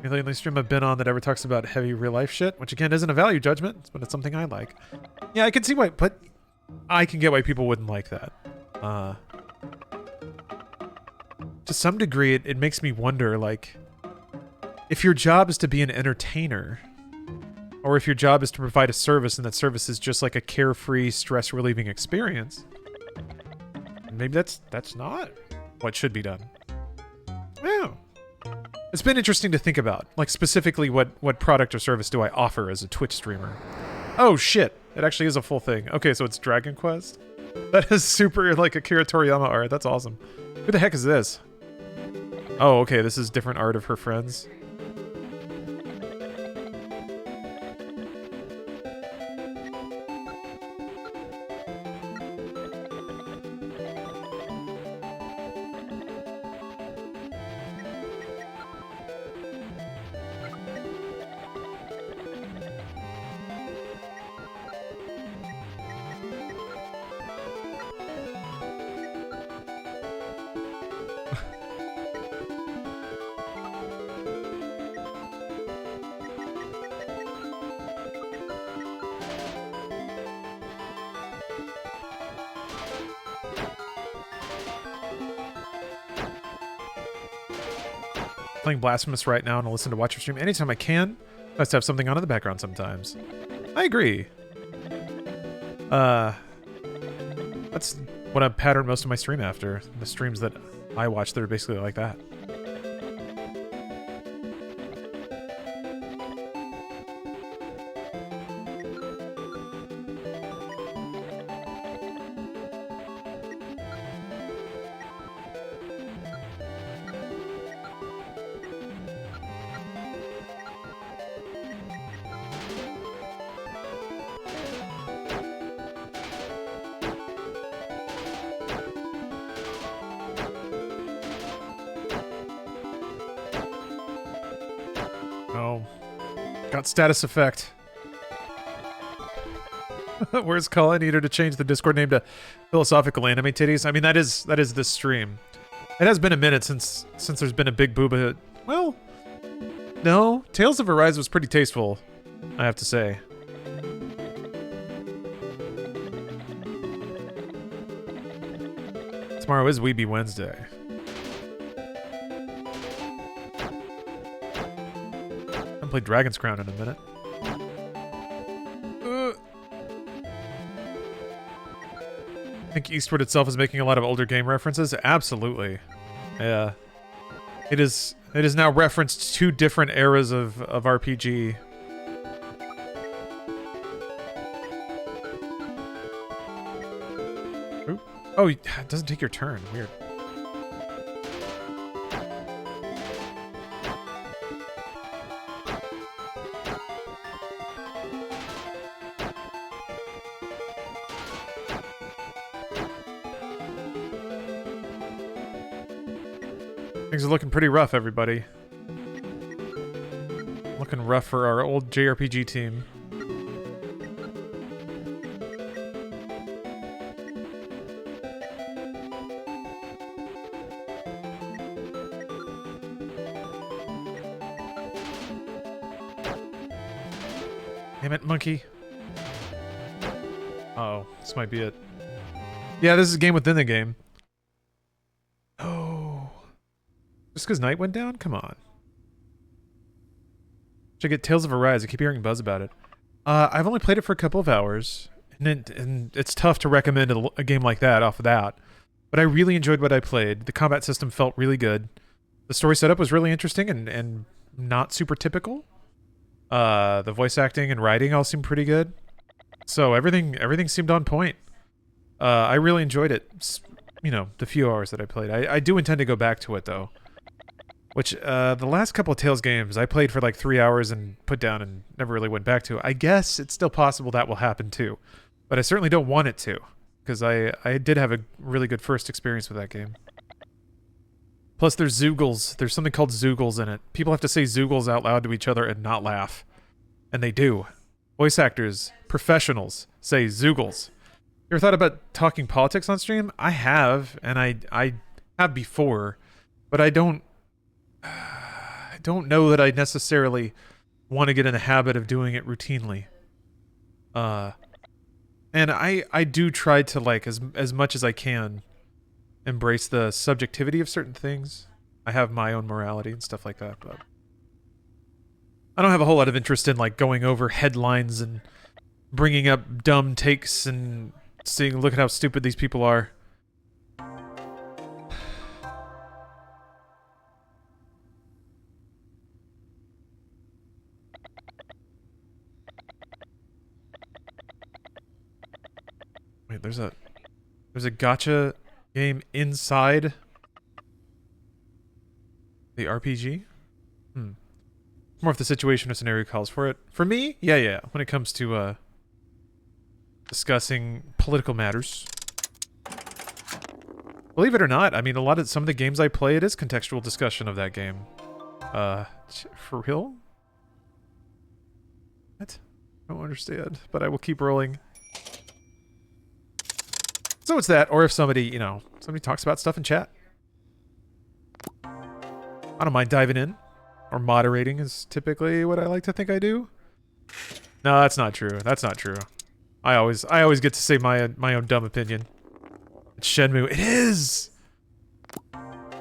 [SPEAKER 1] The only stream I've been on that ever talks about heavy real life shit, which again isn't a value judgment, but it's something I like. Yeah, I can see why, but I can get why people wouldn't like that. To some degree, it makes me wonder, like, if your job is to be an entertainer, or if your job is to provide a service and that service is just like a carefree, stress-relieving experience, maybe that's not what should be done. Yeah. It's been interesting to think about, like, specifically what product or service do I offer as a Twitch streamer. Oh shit, it actually is a full thing. Okay, so it's Dragon Quest? That is super, like, Akira Toriyama art. That's awesome. Who the heck is this? Oh, okay, this is different art of her friends. Playing Blasphemous right now and I'll listen to watch your stream anytime I can. Nice to have something on in the background sometimes. I agree. That's what I've patterned most of my stream after. The streams that I watch that are basically like that. Oh. Got status effect. Where's Colin? Need her to change the Discord name to Philosophical Anime Titties. I mean, that is this stream. It has been a minute since there's been a big booba. Well, no. Tales of Arise was pretty tasteful, I have to say. Tomorrow is Weeby Wednesday. I haven't played Dragon's Crown in a minute. I think Eastward itself is making a lot of older game references. Absolutely. Yeah. It is now referenced two different eras of RPG. Ooh. Oh, it doesn't take your turn. Weird. Things are looking pretty rough, everybody. Looking rough for our old Jrpg team. Damn it, monkey. Uh-oh, this might be it. Yeah, this is a game within the game. Just because night went down? Come on. Should I get Tales of Arise? I keep hearing buzz about it. I've only played it for a couple of hours, and it's tough to recommend a game like that off of that. But I really enjoyed what I played. The combat system felt really good. The story setup was really interesting and not super typical. The voice acting and writing all seemed pretty good. So everything seemed on point. I really enjoyed it. You know, the few hours that I played. I do intend to go back to it, though. Which, the last couple of Tales games, I played for like 3 hours and put down and never really went back to. I guess it's still possible that will happen too. But I certainly don't want it to. Because I did have a really good first experience with that game. Plus there's Zoogles. There's something called Zoogles in it. People have to say Zoogles out loud to each other and not laugh. And they do. Voice actors, professionals, say Zoogles. You ever thought about talking politics on stream? I have, and I have before. But I don't know that I necessarily want to get in the habit of doing it routinely. And I do try to, like, as much as I can, embrace the subjectivity of certain things. I have my own morality and stuff like that, but I don't have a whole lot of interest in, like, going over headlines and bringing up dumb takes and seeing, look at how stupid these people are. Wait, there's a gacha game inside the RPG? More if the situation or scenario calls for it. For me, yeah. When it comes to discussing political matters. Believe it or not, I mean, some of the games I play, it is contextual discussion of that game. For real? What? I don't understand, but I will keep rolling. So it's that, or if somebody talks about stuff in chat. I don't mind diving in. Or moderating is typically what I like to think I do. No, that's not true. That's not true. I always get to say my own dumb opinion. It's Shenmue. It is!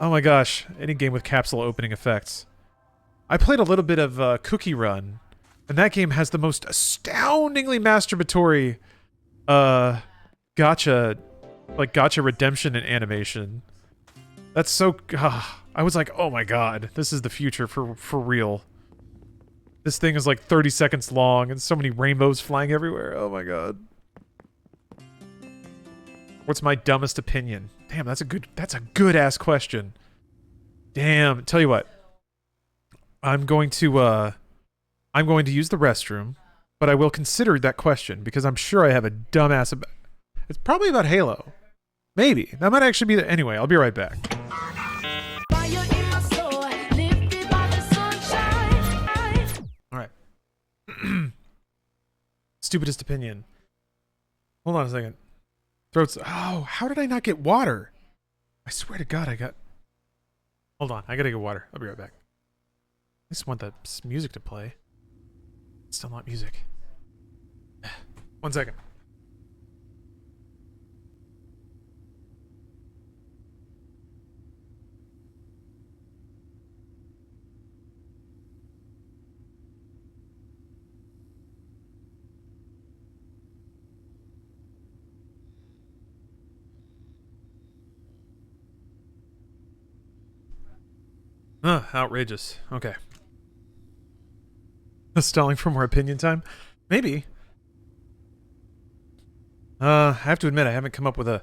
[SPEAKER 1] Oh my gosh. Any game with capsule opening effects. I played a little bit of Cookie Run, and that game has the most astoundingly masturbatory gotcha redemption and animation. That's so... I was like, oh my god, this is the future for real. This thing is like 30 seconds long and so many rainbows flying everywhere. Oh my god. What's my dumbest opinion? Damn, that's a good ass question. Damn, tell you what. I'm going to use the restroom, but I will consider that question because I'm sure I have a dumbass about... It's probably about Halo. Maybe. That might actually be the... Anyway, I'll be right back. Stupidest opinion. Hold on a second. Throats. Oh, how did I not get water? I swear to God, I got... Hold on, I gotta get water. I'll be right back. I just want the music to play. Still not music. 1 second. Outrageous. Okay. Stalling for more opinion time? Maybe. I have to admit I haven't come up with a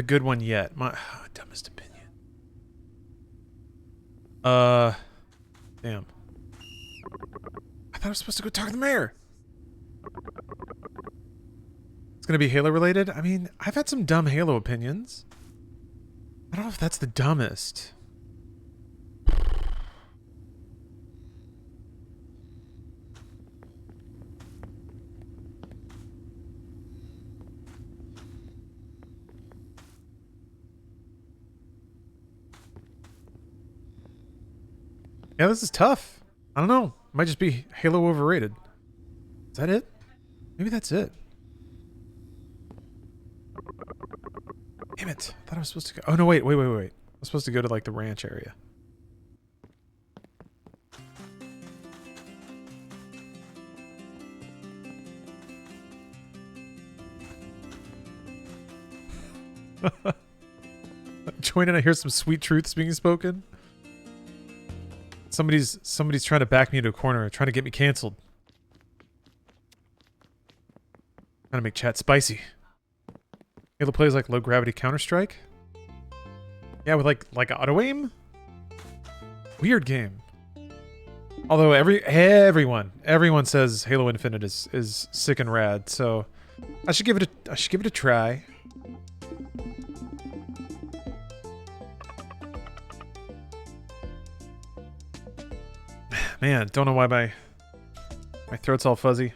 [SPEAKER 1] good one yet. My dumbest opinion. Damn. I thought I was supposed to go talk to the mayor. It's gonna be Halo related? I mean, I've had some dumb Halo opinions. I don't know if that's the dumbest. Yeah, this is tough. I don't know. Might just be Halo Overrated. Is that it? Maybe that's it. Damn it. I thought I was supposed to go... Oh, no, wait. I was supposed to go to, like, the ranch area. Join in, I hear some sweet truths being spoken. Somebody's trying to back me into a corner, trying to get me canceled. Trying to make chat spicy. Halo plays like low gravity Counter-Strike. Yeah, with like auto aim. Weird game. Although everyone says Halo Infinite is sick and rad, so I should give it a try. Man, don't know why my throat's all fuzzy.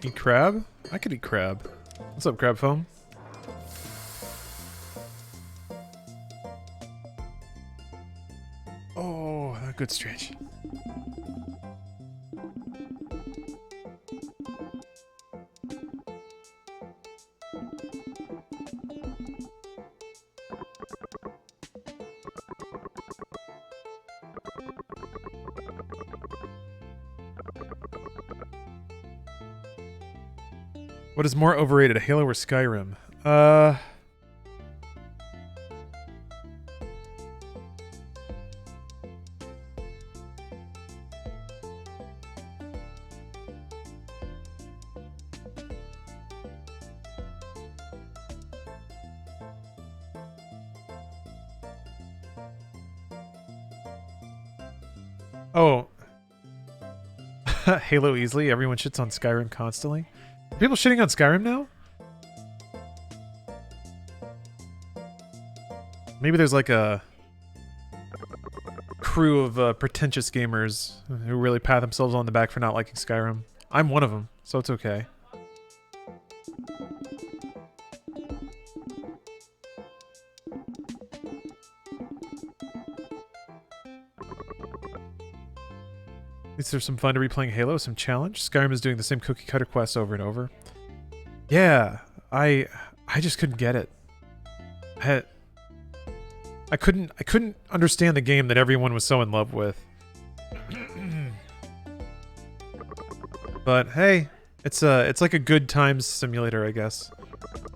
[SPEAKER 1] Eat crab? I could eat crab. What's up, crab foam? Oh, a good stretch. What is more overrated, Halo or Skyrim? Oh. Halo easily. Everyone shits on Skyrim constantly. Are people shitting on Skyrim now? Maybe there's like a crew of pretentious gamers who really pat themselves on the back for not liking Skyrim. I'm one of them, so it's okay. At least there's some fun to replaying Halo, some challenge. Skyrim is doing the same cookie cutter quests over and over. Yeah, I just couldn't get it. I couldn't understand the game that everyone was so in love with. But hey, it's like a good times simulator, I guess.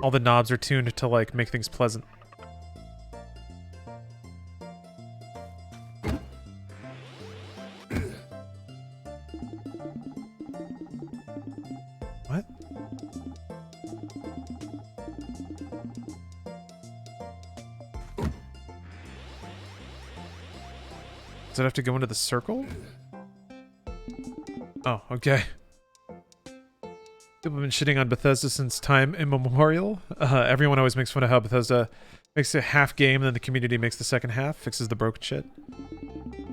[SPEAKER 1] All the knobs are tuned to like make things pleasant. What? Does it have to go into the circle? Oh, okay. People have been shitting on Bethesda since time immemorial. Everyone always makes fun of how Bethesda Makes it half game, and then the community makes the second half, fixes the broken shit.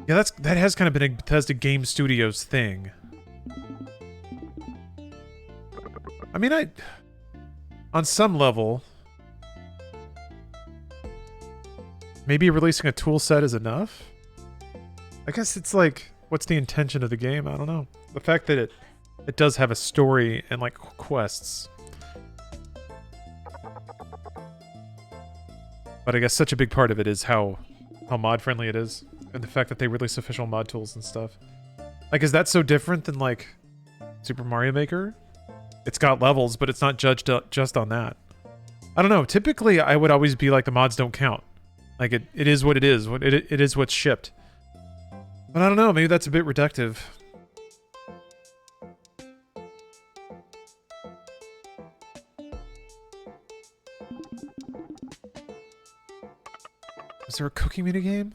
[SPEAKER 1] Yeah, that has kind of been a Bethesda Game Studios thing. I mean, on some level, maybe releasing a tool set is enough? I guess it's like, what's the intention of the game? I don't know. The fact that it does have a story and like quests. But I guess such a big part of it is how mod friendly it is. And the fact that they release official mod tools and stuff. Like, is that so different than like Super Mario Maker? It's got levels, but it's not judged just on that. I don't know. Typically, I would always be like, the mods don't count. Like, it is what it is. It is what's shipped. But I don't know. Maybe that's a bit reductive. Is there a cooking minigame?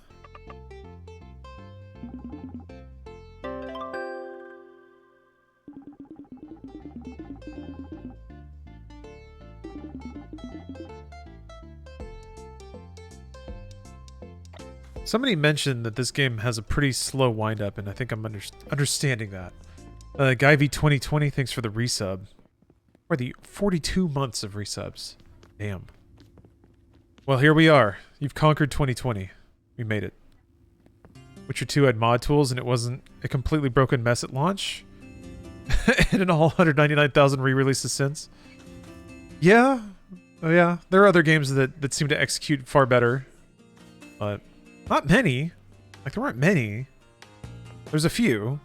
[SPEAKER 1] Somebody mentioned that this game has a pretty slow wind-up, and I think I'm understanding that. Guy V2020, thanks for the resub. Or the 42 months of resubs. Damn. Well, here we are. You've conquered 2020. We made it. Witcher 2 had mod tools, and it wasn't a completely broken mess at launch. And in all 199,000 re-releases since. Yeah. Oh, yeah. There are other games that seem to execute far better. But not many. Like, there weren't many. There's a few.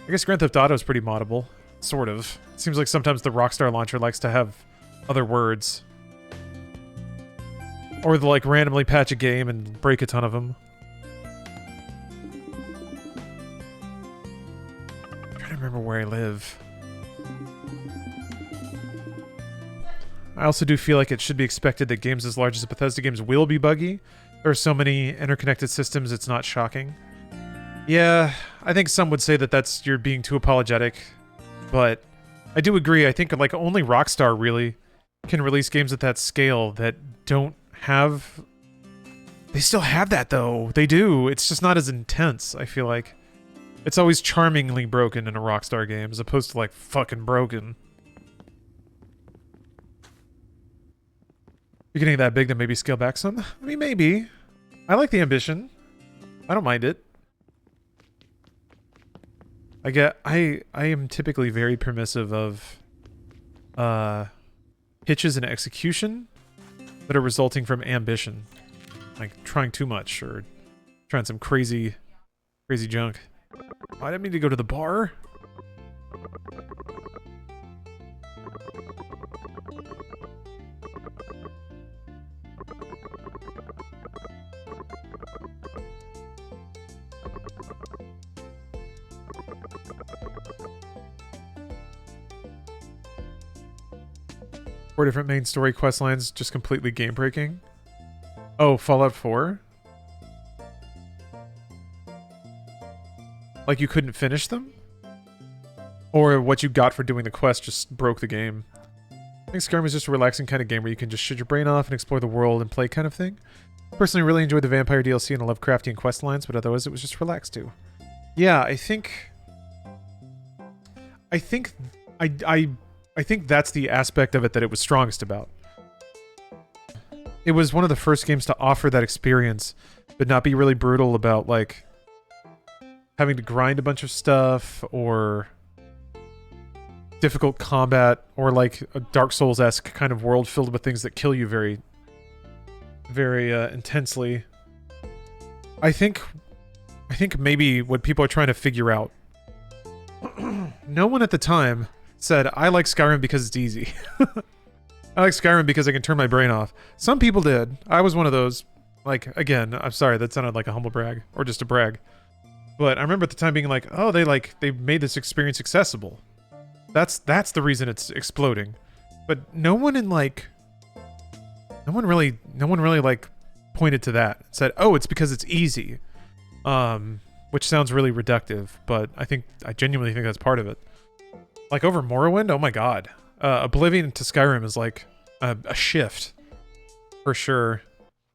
[SPEAKER 1] I guess Grand Theft Auto is pretty moddable. Sort of. It seems like sometimes the Rockstar launcher likes to have other words. Or they'll, like, randomly patch a game and break a ton of them. I'm trying to remember where I live. I also do feel like it should be expected that games as large as Bethesda games will be buggy. There are so many interconnected systems, it's not shocking. Yeah, I think some would say that you're being too apologetic. But I do agree. I think, like, only Rockstar really can release games at that scale that don't have... They still have that, though. They do. It's just not as intense, I feel like. It's always charmingly broken in a Rockstar game, as opposed to, like, fucking broken. You're getting that big to maybe scale back some? I mean, maybe. I like the ambition. I don't mind it. I am typically very permissive of hitches in execution that are resulting from ambition. Like trying too much or trying some crazy junk. I didn't mean to go to the bar. Four different main story quest lines, just completely game breaking. Oh, Fallout 4? Like you couldn't finish them? Or what you got for doing the quest just broke the game? I think Skyrim is just a relaxing kind of game where you can just shut your brain off and explore the world and play kind of thing. Personally really enjoyed the Vampire DLC and the Lovecraftian quest lines, but otherwise it was just relaxed too. Yeah, I think that's the aspect of it that it was strongest about. It was one of the first games to offer that experience, but not be really brutal about, like, having to grind a bunch of stuff, or difficult combat, or, like, a Dark Souls-esque kind of world filled with things that kill you very, very intensely. I think maybe what people are trying to figure out... No one at the time said, I like Skyrim because it's easy. I like Skyrim because I can turn my brain off. Some people did. I was one of those. Like, again, I'm sorry, that sounded like a humble brag. Or just a brag. But I remember at the time being like, oh, they made this experience accessible. That's the reason it's exploding. But no one really like pointed to that. Said, oh, it's because it's easy. Which sounds really reductive, but I genuinely think that's part of it. Like over Morrowind, oh my god. Oblivion to Skyrim is like a shift. for sure.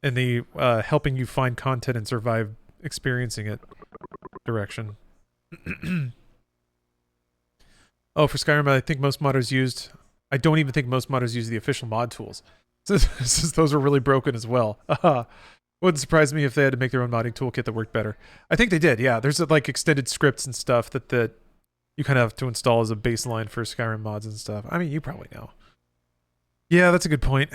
[SPEAKER 1] In the helping you find content and survive experiencing it direction. Oh, for Skyrim, I think most modders used... I don't even think most modders use the official mod tools. Since those are really broken as well. Wouldn't surprise me if they had to make their own modding toolkit that worked better. I think they did, yeah. There's like extended scripts and stuff that you kind of have to install as a baseline for Skyrim mods and stuff. I mean, you probably know. Yeah, that's a good point.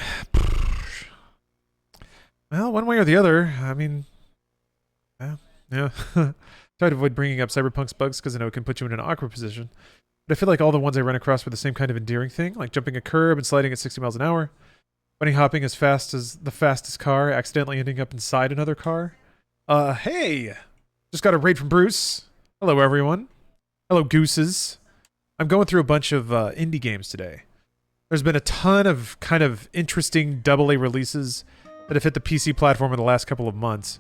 [SPEAKER 1] Well, one way or the other, I mean... yeah. Try to avoid bringing up Cyberpunk's bugs because I know it can put you in an awkward position. But I feel like all the ones I run across were the same kind of endearing thing, like jumping a curb and sliding at 60 miles an hour. Bunny hopping as fast as the fastest car, accidentally ending up inside another car. Hey! Just got a raid from Bruce. Hello, everyone. Hello, gooses. I'm going through a bunch of indie games today. There's been a ton of kind of interesting AA releases that have hit the PC platform in the last couple of months.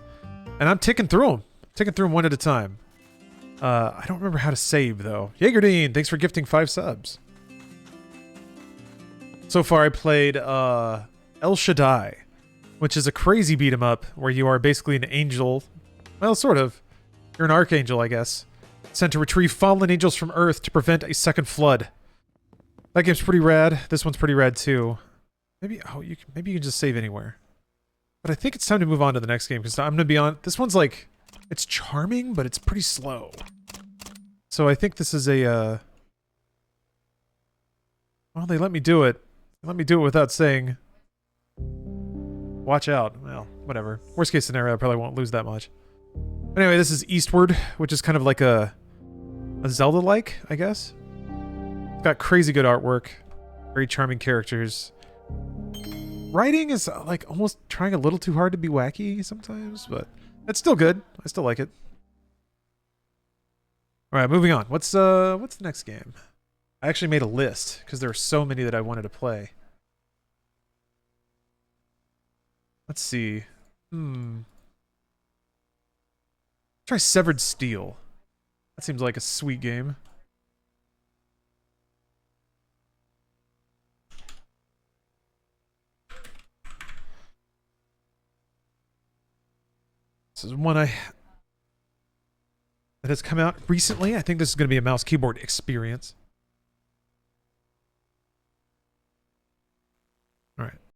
[SPEAKER 1] And I'm ticking through them. Ticking through them one at a time. I don't remember how to save, though. Jaegerdine, thanks for gifting 5 subs. So far, I played El Shaddai, which is a crazy beat-em-up where you are basically an angel. Well, sort of. You're an archangel, I guess. Sent to retrieve fallen angels from Earth to prevent a second flood. That game's pretty rad. This one's pretty rad, too. Maybe you can just save anywhere. But I think it's time to move on to the next game, because I'm going to be on... This one's like... It's charming, but it's pretty slow. So I think this is a... Well, they let me do it. They let me do it without saying... Watch out. Well, whatever. Worst case scenario, I probably won't lose that much. Anyway, this is Eastward, which is kind of like a Zelda-like, I guess. It's got crazy good artwork. Very charming characters. Writing is like almost trying a little too hard to be wacky sometimes, but it's still good. I still like it. All right, moving on. What's the next game? I actually made a list because there are so many that I wanted to play. Let's see. Try Severed Steel. That seems like a sweet game. This is one that has come out recently. I think this is going to be a mouse keyboard experience.